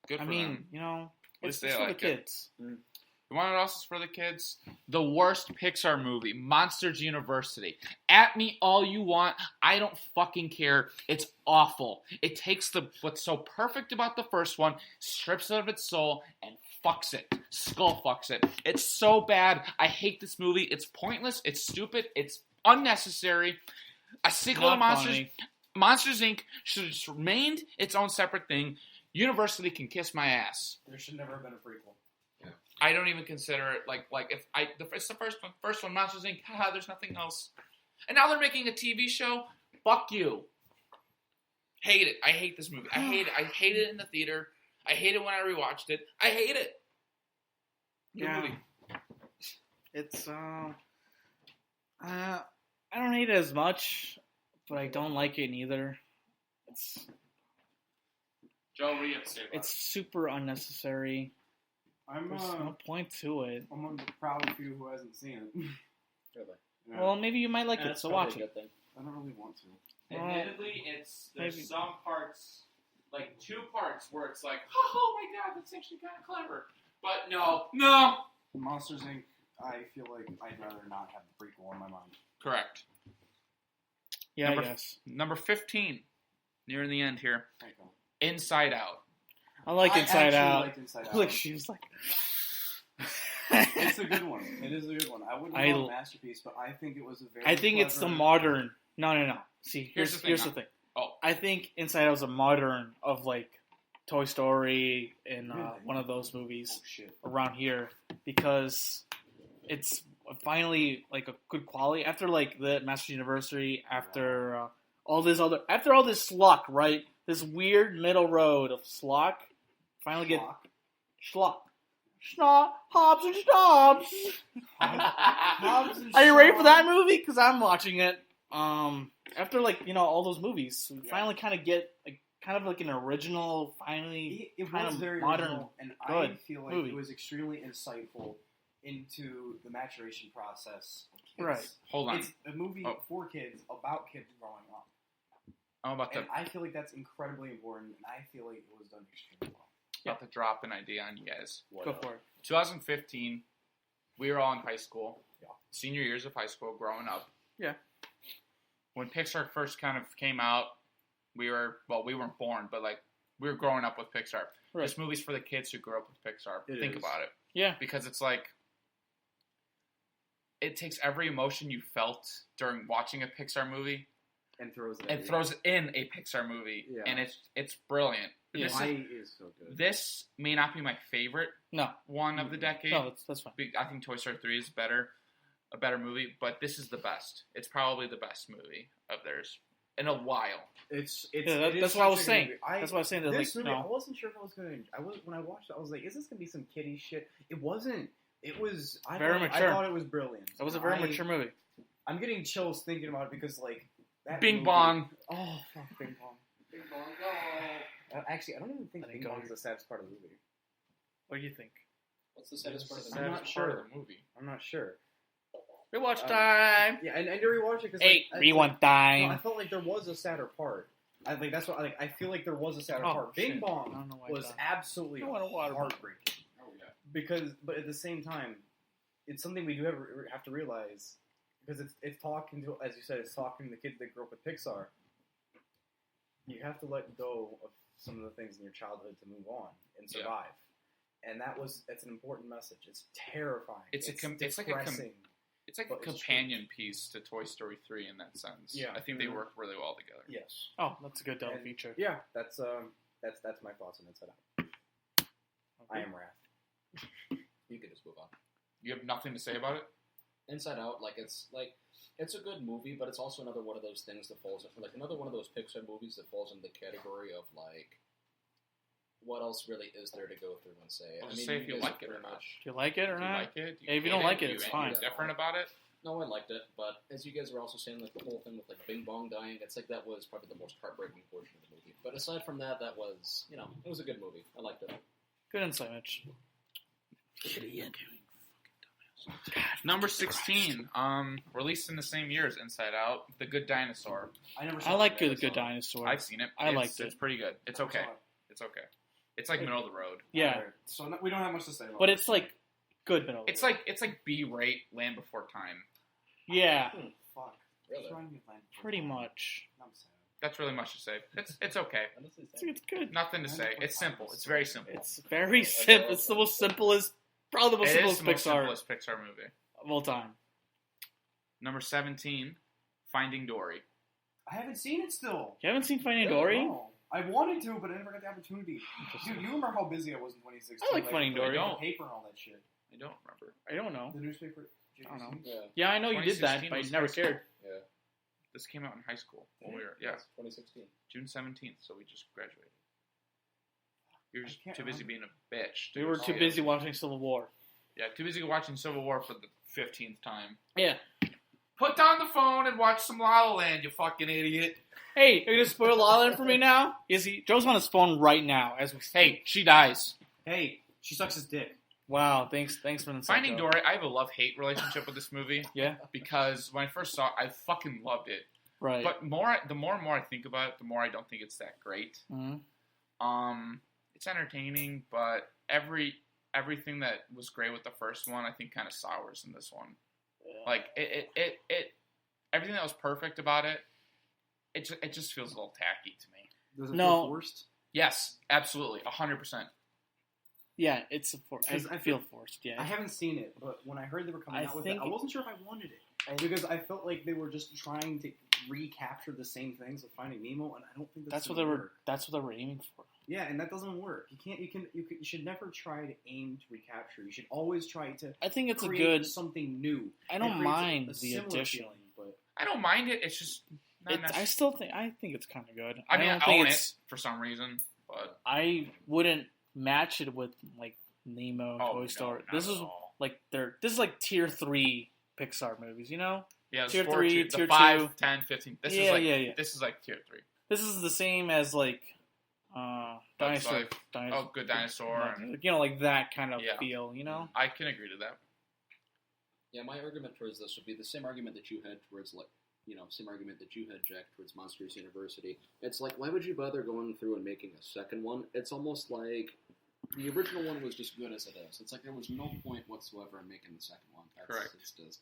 Good for I mean, them. you know, At it's least they for like the it. kids. You want what else is for the kids? The worst Pixar movie, Monsters University. At me all you want. I don't fucking care. It's awful. It takes what's so perfect about the first one, strips it of its soul, and fucks it. Skull fucks it. It's so bad. I hate this movie. It's pointless. It's stupid. It's unnecessary. A sequel to Not Monsters. funny. Monsters Inc. should have just remained its own separate thing. University can kiss my ass. There should never have been a prequel. I don't even consider it like if it's the first one, Monsters Inc. Haha, there's nothing else. And now they're making a TV show. Fuck you. Hate it. I hate this movie. I hate it. I hate it in the theater. I hate it when I rewatched it. I hate it. Good Yeah. movie. It's I don't hate it as much, but I don't like it neither. Joe, what do you have to say about It's super unnecessary. I'm There's no point to it. I'm one of the proud few who hasn't seen it. Really. Yeah. Well, maybe you might like it, That's so probably watch a it. good thing. I don't really want to. it? Well, Admittedly, there's maybe. some parts, like 2 parts, where it's like, oh my god, that's actually kind of clever. But no. Monsters Inc. I feel like I'd rather not have the prequel in my mind. Correct. Yeah, Number- I guess. Number 15, near the end here. Thank you. Inside Out. I like I Inside actually Out. liked Inside Out. Look, she was like. It's a good one. It is a good one. I wouldn't I- call it a masterpiece, but I think it was a very. I think it's the clever- modern. No. See, Here's here's the the thing, thing. Oh. I think Inside Out is a modern of like Toy Story and Really? one of those movies Oh shit. around here because it's finally like a good quality after like the Master University, after all this schlock, right? This weird middle road of schlock. Finally get schlock. Hobbs and Stobbs. Hobbs and Are you ready for Shaw. that movie? Because I'm watching it. After like all those movies, we finally kind of get like kind of like an original, finally It kind was of very modern. original, and I good feel like movie. it was extremely insightful into the maturation process of kids. Right. Hold on. It's a movie Oh. for kids about kids growing up, I'm about to and I feel like that's incredibly important, and I feel like it was done extremely well. drop an idea on you guys. Go for it. 2015, we were all in high school. Yeah. Senior years of high school, growing up. Yeah. When Pixar first kind of came out, we weren't born, but like we were growing up with Pixar. Right. This movie's for the kids who grew up with Pixar. It Think is. about it. Yeah. Because it's like it takes every emotion you felt during watching a Pixar movie And throws it. and throws it in a Pixar movie, Yeah. and it's brilliant. Yeah. Is so good. This may not be my favorite No. one of the decade. No, that's fine. I think Toy Story 3 is a better movie, but this is the best. It's probably the best movie of theirs in a while. It's Yeah, it is that's what I was such a good saying. movie. That's what I was saying. That This like movie, I no. wasn't sure if I was going to. When I watched it, I was like, "Is this going to be some kiddie shit?" It wasn't. It was Very mature. I thought it was brilliant. That was a very mature movie. I'm getting chills thinking about it because like that Bing movie- Bong. Oh fuck, Bing Bong. Bing bong, go. Actually, I don't even think I think Bing Bong go- is the saddest part of the movie. What do you think? What's the saddest part of the I'm movie? not Saddest part sure. of the movie. I'm not sure. Rewatch Um, time. Yeah, and I did rewatch it because Hey, like, rewind No, time. I felt like there was a sadder part. I think that's what I feel like there was a sadder Oh, part. shit. Bing I Bong don't know why was it's on. absolutely I want a water bottle. heartbreaking Oh yeah. but at the same time, it's something we do have to realize because it's talking to, as you said, it's talking to the kids that grew up with Pixar. You have to let go of some of the things in your childhood to move on and Yeah. survive. And that's an important message. It's terrifying. It's like a depressing. It's like But a it's companion piece to Toy Story 3 in that sense. Yeah. I think they Mhm. work really well together. Yes. Oh, that's a good double And- feature. Yeah, that's my thoughts on Inside Out. I am Wrath. You can just move on. You have nothing to say about it? Inside Out, it's a good movie, but it's also another one of those things that falls like another one of those Pixar movies that falls into the category of like, what else really is there to go through and say? Well, just say if you guys like it or pretty not. much- Do you like it or Do you not? like it? Do Yeah, if you hate don't like it, Do it's you fine. indifferent about it? No, I liked it, but as you guys were also saying, like the whole thing with like Bing Bong dying, it's like that was probably the most heartbreaking portion of the movie. But aside from that, that was it was a good movie. I liked it. Good insight, Mitch. Number 16, released in the same year as Inside Out, The Good Dinosaur. I never. I saw like it. Good Dinosaur. I've seen it. I liked It's it. pretty good. It's Never saw okay. it. It's okay. It's like middle of the road. Yeah, Alright, so we don't have much to say about but it. it's like good middle. It's like B-rate Land Before Time. yeah, Fuck. Really? What's wrong with Land? pretty much. I'm sad. That's really much to say. It's okay. Honestly, It's good. Nothing to say. It's simple. It's very simple. It's very simple. It's the most simplest, probably the most It is simplest the most Pixar simplest Pixar movie. of all time. Number 17, Finding Dory. I haven't seen it still. You haven't seen Finding Dory? No. I wanted to, but I never got the opportunity. Dude, you remember how busy I was in 2016? I like Finding Dory. The paper and all that shit. I don't remember. I don't know. The newspaper. I don't know. yeah, Yeah, I know you did that, 2016 but I was never high school. cared. yeah. This came out in high school. When we were, yeah, Yes, 2016. June 17th, so we just graduated. You're just I can't too busy being remember. a bitch. to We go were see too it. busy watching Civil War. Yeah, too busy watching Civil War for the 15th time. Yeah. Put down the phone and watch some La La Land, you fucking idiot. Hey, are you gonna spoil La La Land for me now? Is he? Joe's on his phone right now as we speak. Hey, she dies. Hey, she sucks his dick. Wow, thanks for the insight, Finding Joe. Dory, I have a love-hate relationship with this movie Yeah, because when I first saw it, I fucking loved it. right. But the more and more I think about it, the more I don't think it's that great. Mhm. It's entertaining, but everything that was great with the first one, I think, kind of sours in this one. Like it everything that was perfect about it, it just feels a little tacky to me. Does it No. feel forced? Yes, absolutely, 100%. Yeah, it's forced. I 'Cause I feel feel- forced. Yeah, I haven't seen it, but when I heard they were coming I out with think it, I wasn't sure if I wanted it. Because I felt like they were just trying to recapture the same things of Finding Nemo, and I don't think that's what gonna they were. work. That's what they were aiming for. Yeah, and that doesn't work. You should never try to aim to recapture. You should always try to I think it's create something new. I don't It creates mind a the similar addition. feeling, but I don't mind it. It's just not necessarily. I think it's kind of good. I mean, don't I think own it's. it for some reason, but I wouldn't match it with like Nemo, Toy Story. This is this is like tier 3 Pixar movies, you know? Yeah, tier 4, 3, the tier 5, 2. 10, 15. This Yeah, is like yeah. this is like tier 3. This is the same as like Dinosaur. Like, oh, Good Dinosaur. And, you know, like that kind of Yeah. feel, you know? I can agree to that. Yeah, my argument towards this would be the same argument that you had towards, like, same argument that you had, Jack, towards Monsters University. It's like, why would you bother going through and making a second one? It's almost like the original one was just good as it is. It's like there was no point whatsoever in making the second one. Correct. It's just,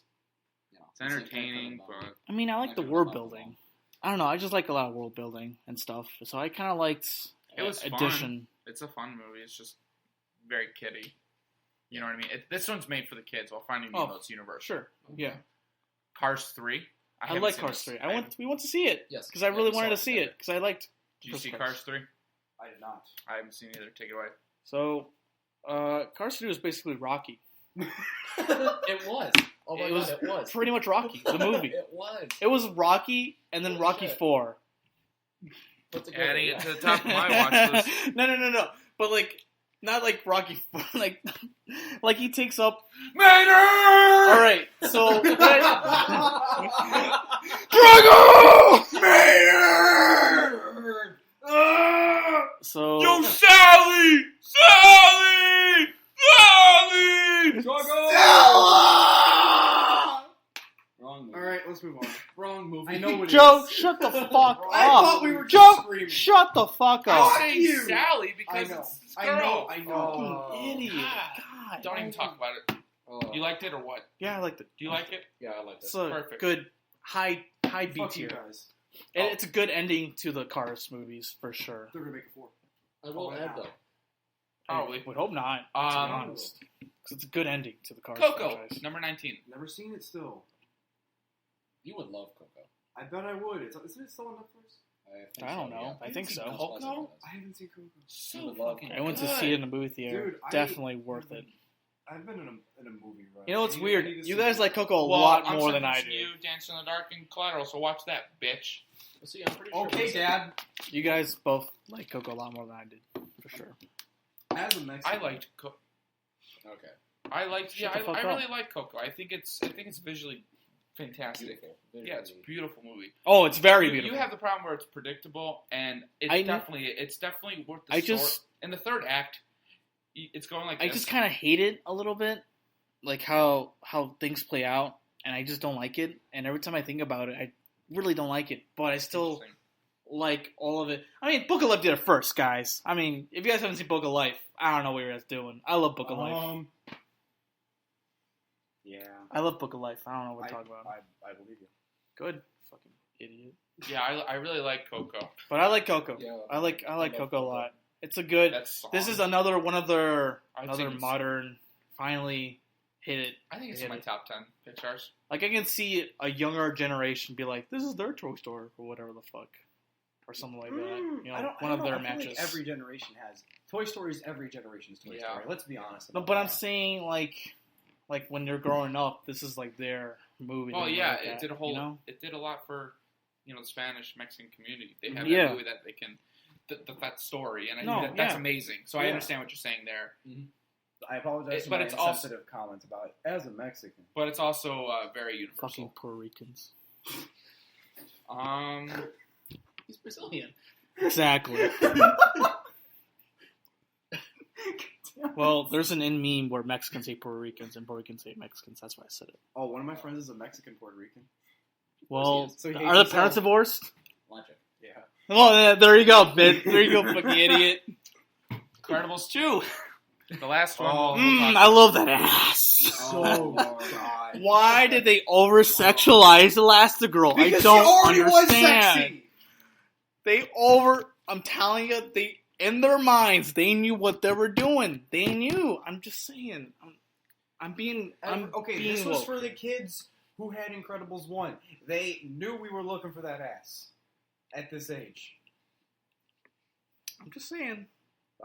it's entertaining, but I mean, I like the world building. I don't know, I just like a lot of world building and stuff. So I kind of liked it was Addition. fun. It's a fun movie. It's just very kiddie. You know what I mean? This one's made for the kids, while Finding Nemo it's universal. Sure, yeah. Cars 3. I like Cars 3. We went to see it. Yes. Because I really wanted to see it. Because I liked... Did you see Cars 3? I did not. I haven't seen either. Take it away. So, Cars 3 was basically Rocky. It was. Oh my God, it was. Pretty much Rocky, the movie. It was. It was Rocky, and then Rocky 4. Adding it to the top of my watch list. No. But, like, not like Rocky 4. Like he takes up... Maynard! Alright, so... Drago! Maynard! So... Yo, Sally! Sally! Sally! Wrong movie. Alright, let's move on. Wrong movie. I know what it Joe, is. shut the fuck up. I thought we were just Joe, screaming. shut the fuck I up. say you. Sally because I know. it's I girl. know. Fucking idiot. God. God. Don't even talk about it. You liked it or what? Yeah, I liked it. Do you like it? Yeah, I like It's this. a Perfect. good high B Fuck you tier. guys. And it's a good ending to the Cars movies for sure. They're gonna make a 4. I will add, though. Probably. I would hope not. To be honest, because it's a good ending to the Cars Coco, franchise. number 19. Never seen it still. You would love Coco. I bet I would. Isn't it still on Netflix? I don't know. Yeah. I think so. Coco? I haven't seen Coco. So love fucking I went to good. see it in the movie theater. Dude, Definitely worth it. I've been in a movie run. You know what's I need weird? to You see guys it. like Coco a Well, lot I'm more than I sentencing do. you Dance in the Dark and Collateral, so watch that, bitch. See, I'm pretty sure. Okay, Dad. You guys both like Coco a lot more than I did, for sure. As a Mexican, I liked Coco. Okay. I Shut the fuck I up. really like Coco. I think it's visually fantastic. Beautiful. Yeah, it's a beautiful movie. Oh, it's very You beautiful. have the problem where it's predictable, and it's I- definitely worth the I story. just- In the third act, it's going like I this. just kind of hate it a little bit, like how things play out, and I just don't like it. And every time I think about it, I really don't like it. But I still Interesting. like all of it. I mean, Book of Life did it first, guys. I mean, if you guys haven't seen Book of Life, I don't know what you guys doing. I love Book of Life. Yeah. I love Book of Life. I don't know what to talk about. I believe you. Good, fucking idiot. Yeah, I really like Coco. But I like Coco. Yeah, I like love Coco a Coco. lot. It's a good. That song. This is another one of their I'd another say it's- modern. Finally, hit it. I think it's hit in my it. top 10 Pixar's. Like I can see a younger generation be like, "This is their Toy Story" or whatever the fuck, or something like that. You know, I don't, one I of don't their know. I feel matches. like every generation has Toy Story's every generation's Toy Yeah. Story. Let's be honest. No, about but I'm that. saying like when they're growing up, this is like their movie. Oh that they yeah, look it at, did a whole. You know? It did a lot for the Spanish Mexican community. They have Yeah. that movie that they can that story, and I No, think that's yeah. amazing. So I Yeah. understand what you're saying there, I apologize for but my it's also- insensitive comments about it. As a Mexican, but it's also very universal. Fucking Puerto Ricans. He's Brazilian. Exactly. Well, there's an in meme where Mexicans hate Puerto Ricans and Puerto Ricans hate Mexicans. That's why I said it. oh, one of my friends is a Mexican Puerto Rican. Well, So he hates are the himself. parents divorced? Logic. Yeah. Well, yeah, there you go, bitch. There you go, fucking idiot. Incredibles 2. The last one. Oh. we'll talk I love that ass. So God. Why did they over sexualize Elastigirl? I Because don't she already was understand. sexy. They over. I'm telling you, they in their minds they knew what they were doing. They knew. I'm just saying. I'm being. Okay, being this was woke. for the kids who had Incredibles 1. They knew we were looking for that ass at this age. I'm just saying.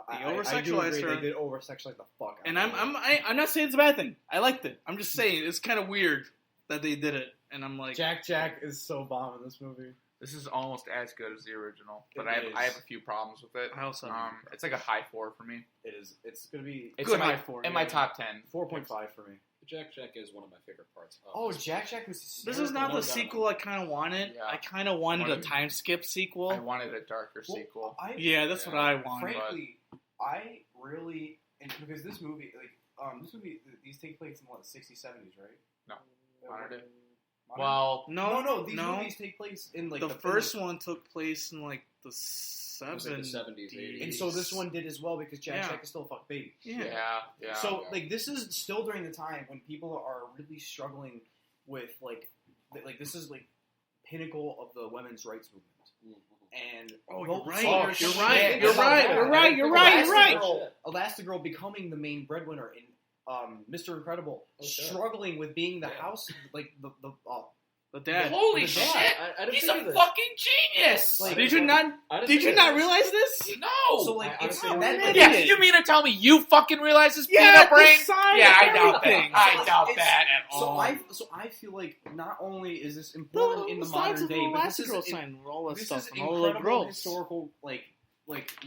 I do over-sexualized agree, her. They did over-sexualize the fuck out And of her. I'm not saying it's a bad thing. I liked it. I'm just saying it's kind of weird that they did it. And I'm like, Jack is so bomb in this movie. This is almost as good as the original, but It I have is. a few problems with it. I also have It's like a high 4 for me. It is. It's gonna be It's Good in my, high 4, in my yeah. top 10. 4.5 for me. Jack is one of my favorite parts. Of Oh, this Jack movie. was. this is not No the doubt. sequel I kind of wanted. Yeah. I kind of wanted a Wanted- time skip sequel. I wanted a darker sequel. Yeah, that's Yeah. what I wanted. Frankly, I really because this movie, these take place in what, the 60s, 70s, right? No. Modern day. Modern- Well, no. These movies take place in like the first one took place in like the It was like the 70s, 80s. and so this one did as well because Jack is still a fuck baby. Yeah. yeah. So like this is still during the time when people are really struggling with this is like pinnacle of the women's rights movement. And You're right. Oh, You're shit. right. You're Right. You're right. Elastigirl becoming the main breadwinner in Mr. Incredible, shit. struggling with being the house The dad. Holy the shit! dad. I didn't He's think a of this. fucking genius! Like- Did you not? I didn't Did you think not of this. realize this? no! So like I it's honestly that don't Yeah, yeah, you mean to tell me you fucking realize his Yeah, peanut the brain? sign Yeah, and I doubt everything. that. I doubt It's- that at all. so I feel like not only is this important in the modern day, but this is Elastigirl sign, all that this stuff, is and all the incredible girls. historical like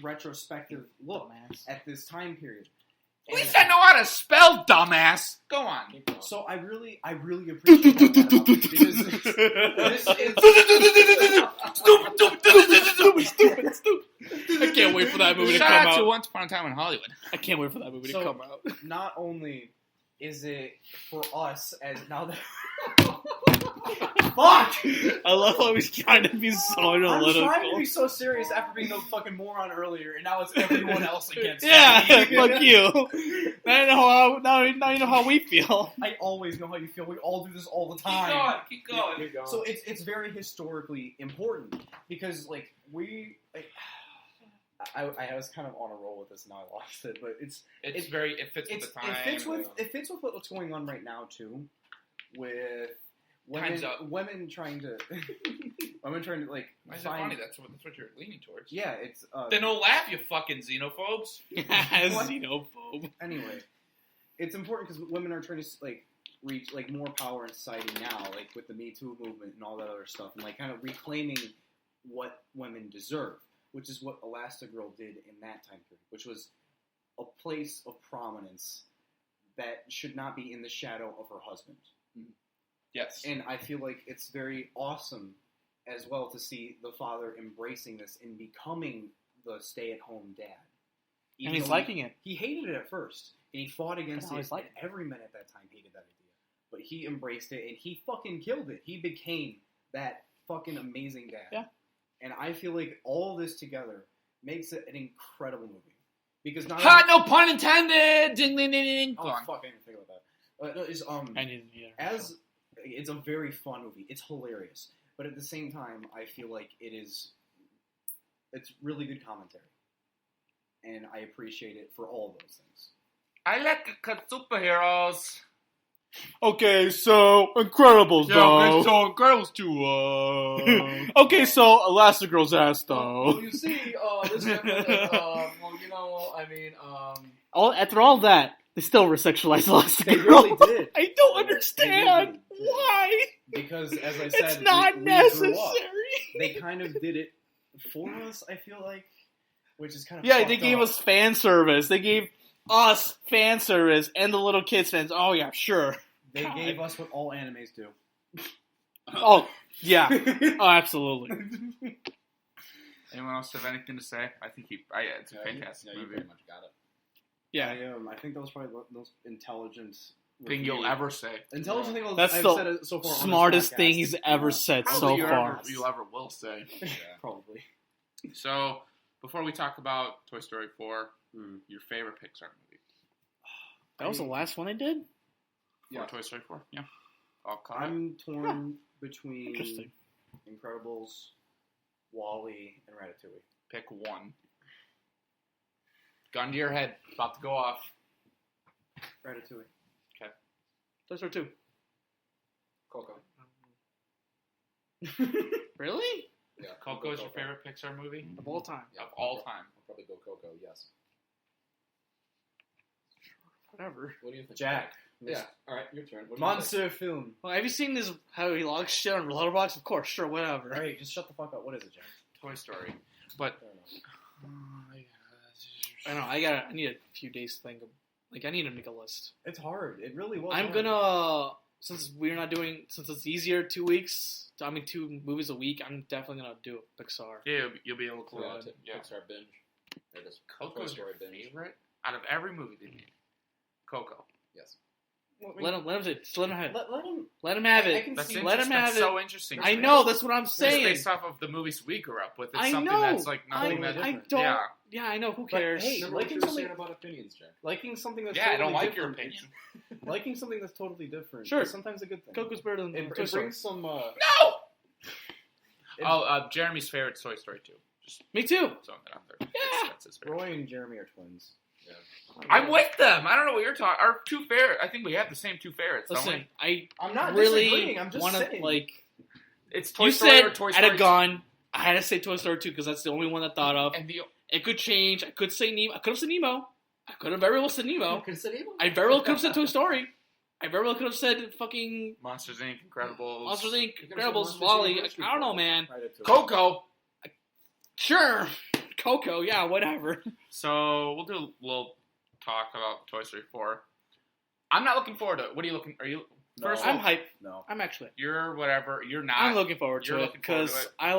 retrospective look Dumbass. at this time period. At least I know how to spell dumbass. Go on. Keep going. So I really appreciate that because this is I can't wait for that movie to Shout come out to out. Once Upon a Time in Hollywood. I can't wait for that movie to So- come out. not only is it for us as now that fuck. I love how he's trying to be so I'm trying to analytical. be so serious after being the fucking moron earlier, and now it's everyone else against Yeah, me. fuck you. Now you know how we feel. I always know how you feel. We all do this all the time. Keep going. Keep going. So it's very historically important because I was kind of on a roll with this and now I lost it, but it fits with the time. it fits with what's going on right now too, with Time's up. women trying to like Why is it find funny? That's what you're leaning towards. yeah it's Then don't laugh, you fucking xenophobes. Xenophobe. anyway, it's important because women are trying to like reach like more power in society now, like with the Me Too movement and all that other stuff, and like kind of reclaiming what women deserve, which is what Elastigirl did in that time period, which was a place of prominence that should not be in the shadow of her husband. Yes. And I feel like it's very awesome as well to see the father embracing this and becoming the stay-at-home dad. And he's though liking it. He hated it at first, and he fought against Now it. he's liking And every man at that time hated that idea. But he embraced it, and he fucking killed it. He became that fucking amazing dad. Yeah. And I feel like all this together makes it an incredible movie. Because not Ha! No pun intended. Ding ding ding ding. Go oh on. fuck, I didn't think about that. No, it's I didn't either. as it's a very fun movie. It's hilarious, but at the same time, I feel like it's really good commentary, and I appreciate it for all those things. I like superheroes. Okay, so Incredibles though. so Girls too. Okay, so Elastigirl's ass Well, though. you see, this happened, well, you know, I mean, After all that, they still were sexualized Elastigirl. They really did. I don't They understand really did. why. Because, as I said, It's not we necessary. grew up. They kind of did it for us. I feel like, which is kind of Yeah, fucked they gave up. us fan service. They gave us fan service and the little kids fans. Oh yeah, sure. They God. gave us what all animes do. Oh yeah. Oh, absolutely. Anyone else have anything to say? I think it's a fantastic you movie. pretty much got it. Yeah. I think that was probably the most intelligent Thing you'll ever say. intelligent thing That's I've the said it so far. on this Smartest podcast. thing he's ever said so Probably far. you ever will say. Yeah. Probably. So, before we talk about Toy Story 4, Mm. your favorite Pixar movie? That was the last one I did? Yeah. Toy Story 4? Yeah. All caught up. I'm torn between Interesting. Incredibles, Wall-E, and Ratatouille. Pick one. Gun to your head. About to go off. Ratatouille. Those are two. Coco. Really? Yeah. Coco is your favorite Pixar movie? Of all time. Of all time. probably go Coco. Yes. Whatever. What do you think? Jack. Yeah. All right, your turn. What do you think? Monster film. Well, have you seen this? How he logs shit on Letterboxd? Of course, sure, whatever. Alright, just shut the fuck up. What is it, Jack? Toy Story. But Fair enough. I know. I need a few days to think. I need to make a list. It's hard. It really was. I'm hard. gonna since it's easier 2 weeks. 2 movies a week. I'm definitely gonna do a Pixar. yeah, you'll be able to Yeah, collect it. Yeah. Pixar binge. It is. Coco's Toy your Story binge. favorite out of every movie they made. Coco. Yes. Well, Let him have it. Just let him have it. Let him. Let him have I it. can That's see- Let him have that's it. so interesting. I know. That's what I'm It's saying. based off of the movies we grew up with. It's I something know. that's like nothing I that. don't. Yeah. Yeah, I know. Who But, cares? hey, Remember what liking you were something- saying about opinions, Jack. Liking something that's Yeah, I don't totally like your different. opinion. Liking something that's totally different. Sure. Is sometimes a good thing. Coco's better than It Toy Story. brings some. No. It- Jeremy's favorite Toy Story 2. Just Me too. throwing that out there. Yeah. That's his favorite. Roy and Jeremy are twins. I'm with them. I don't know what you're talking. Our two favorites. I think we have the same two favorites. Don't Listen, we? I'm not really disagreeing. I'm just want to saying. It's Toy you Story said or Toy at Story a gun. I had to say Toy Story 2 because that's the only one I thought of. 2. And the It could change. I could say Nemo. I could have said Nemo. I could have very well said Nemo. Consider it. I very well could have said Toy Story. I very well could have said fucking Monsters Inc., Incredibles, Monsters Inc., You could've said Incredibles, Monsters Wall-E. University I don't know, for it. man. Right up to it. Coco. Sure. Coco, yeah, whatever. So we'll do a little talk about Toy Story 4. I'm not looking forward to it. What are you looking? Are you? No. First of I'm all, hyped. No. I'm actually. you're whatever. You're not. I'm looking forward you're to it looking forward to because it. I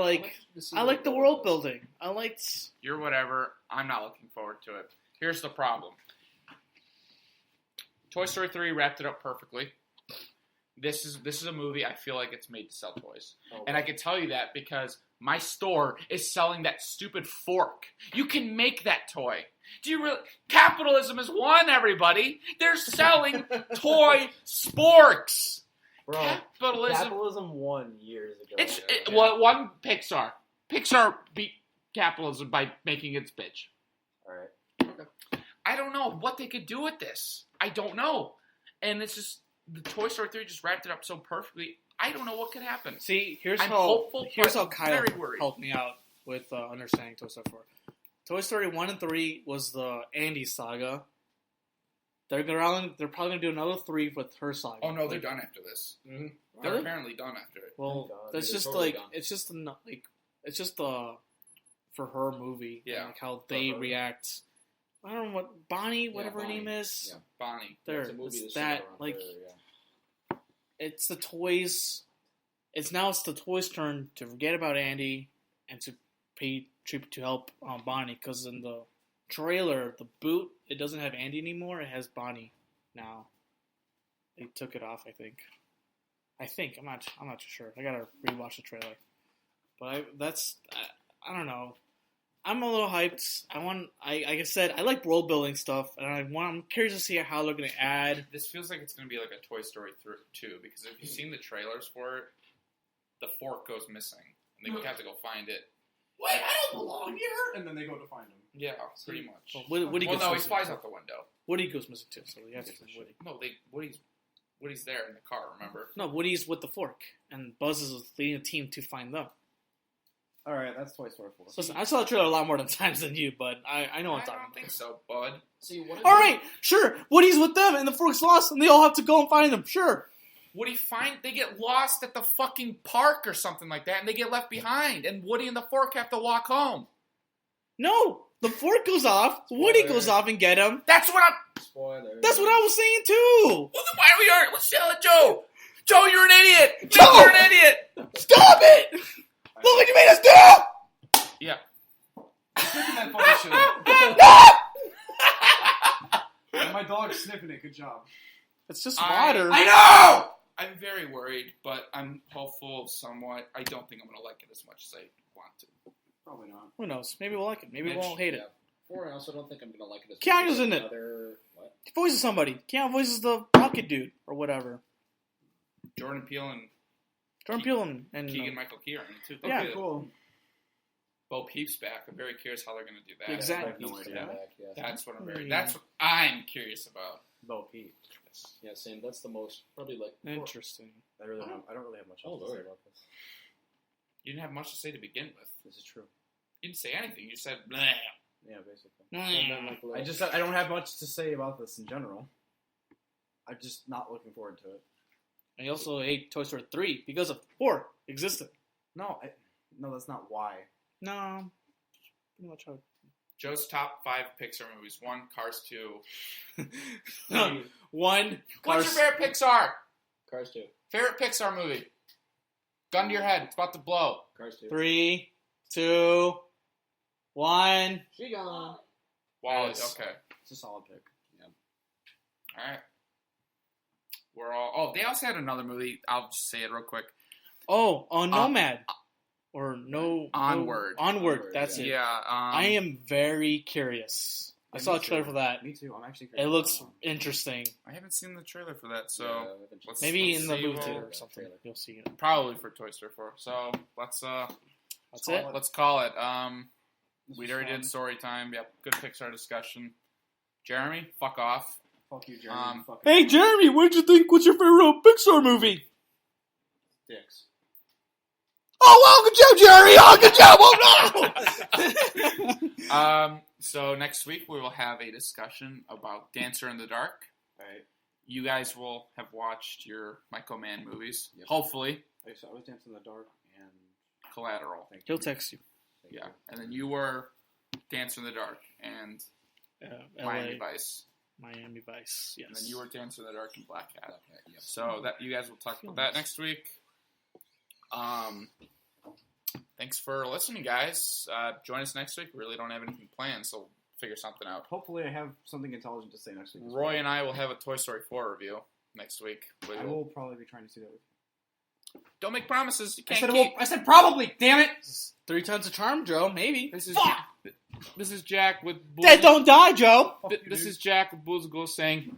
like the world building. I liked. You're whatever. I'm not looking forward to it. Here's the problem. Toy Story 3 wrapped it up perfectly. This is a movie I feel like it's made to sell toys. And I can tell you that because my store is selling that stupid fork. You can make that toy. Do you really? Capitalism has won, everybody. They're selling toy sporks. Bro, capitalism won years ago. One Pixar. Pixar beat capitalism by making its bitch. Alright. I don't know what they could do with this. I don't know. And it's just, the Toy Story 3 just wrapped it up so perfectly. I don't know what could happen. See, I'm hopeful, here's but how Kyle very worried. helped me out with understanding Toy Story 4. Toy Story 1 and 3 was the Andy saga. They're probably gonna do another 3 with her saga. Oh no, they're done after this. Mm-hmm. They're Really? apparently done after it. Well, Thank God. that's They're just totally like done. it's just the for her movie. Yeah. and, like how they her. react. I don't know what Bonnie, Yeah, whatever her Bonnie. name is. Yeah. Bonnie. There, It's a movie it's that's that around like her, yeah. it's the toys. It's the toys' turn to forget about Andy and to pay tribute to help Bonnie because in the trailer, the boot it doesn't have Andy anymore. It has Bonnie now. They took it off, I think. I'm not too sure. I gotta rewatch the trailer. But I don't know. I'm a little hyped. Like I said, I like world building stuff, and I'm curious to see how they're gonna add. This feels like it's going to be like a Toy Story 2 because if you've seen the trailers for it, the fork goes missing. And they have to go find it. Wait, I don't belong here! And then they go to find him. Yeah, pretty much. Well, Woody Well, goes no, he missing. flies out the window. Woody goes missing too, so he has to find Woody. No, Woody's there in the car, remember? No, Woody's with the fork, and Buzz is leading a team to find them. Alright, that's Toy Story 4. Listen, I saw the trailer a lot more times than you, but I know what I'm I talking don't think about. so, bud. See, what All right, sure. Woody's with them, and the fork's lost, and they all have to go and find them. Sure. They get lost at the fucking park or something like that, and they get left behind, and Woody and the fork have to walk home. No, the fork goes off. Woody goes off and get him. That's what I'm... Spoiler. That's what I was saying too. Well, then why are we arguing? Let's yell at Joe. Joe, you're an idiot. Joe! You're an idiot. Stop it! Look what you made us do! Yeah. Picking that fucking shit up. And my dog's sniffing it. Good job. It's just water. I know! I'm very worried, but I'm hopeful somewhat. I don't think I'm going to like it as much as I want to. Probably not. Who knows? Maybe we'll like it. Maybe we Mitch, won't hate it. 4, I also don't think I'm gonna like it as Keanu's much as in it. What? He voices somebody. Keanu voices the Rocket Dude or whatever. Jordan Peele and Jordan Peele and Keegan-Michael Key are in it, too. Yeah, Okay. Cool. Bo Peep's back. I'm very curious how they're going to do that. Exactly. I have no He's idea. coming back, yeah. That's what Yeah. That's what I'm curious about. Bo Peep. Yeah, same. That's the most probably like. Interesting. I don't really have much Oh, else to say Lord. about this. You didn't have much to say to begin with. This is true. You didn't say anything. You said, bleh. Yeah, basically. And then, like, I don't have much to say about this in general. I'm just not looking forward to it. I also hate Toy Story 3 because of 4 existed. No, that's not why. No, pretty much how. Joe's top 5 Pixar movies: 1, Cars 2. 1. What's your favorite Pixar? Cars 2. Favorite Pixar movie? Gun to your head. It's about to blow. Cars 2. 3, 2, 1. She gone. Wow. Yes. Okay. It's a solid pick. All right. We're all. Oh, they also had another movie. I'll just say it real quick. Oh, Nomad. Or Onward. Onward, that's it. Yeah. I am very curious. I saw a trailer for that. Me too. I'm actually It curious looks about that one. interesting. I haven't seen the trailer for that, so let's, Maybe let's in the see movie what- theater or something. You'll see it. Probably for Toy Story 4. So let's That's it. let's call it. This We was already fun. did story time. Yep, good Pixar discussion. Jeremy, fuck off. Fuck you, Jeremy. Um, Fucking Hey, Jeremy, what did you think? What's your favorite Pixar movie? dicks. Oh, well, good job, Jeremy! Oh, good job! Oh, no! So next week we will have a discussion about Dancer in the Dark. Alright. You guys will have watched your Michael Mann movies. Yep. Hopefully, I was dancing in the dark and Collateral. thank He'll you. text you. Thank Yeah, you. and then you were Dancer in the Dark and Miami LA, Vice. Miami Vice, yes. And then you were Dancer in the Dark and Black Cat. Yep. So that you guys will talk about that next week. Thanks for listening, guys. Join us next week. We really don't have anything planned, so we'll figure something out. Hopefully, I have something intelligent to say next week. as Roy well. and I will have a Toy Story 4 review next week. I will probably be trying to see that with you. Don't make promises you I can't said, keep. I said probably. Damn it! 3 times the charm, Joe, maybe. This is Fuck! this is Jack with Dead don't die, Joe! Fuck you, This dude. is Jack with Bulls Go saying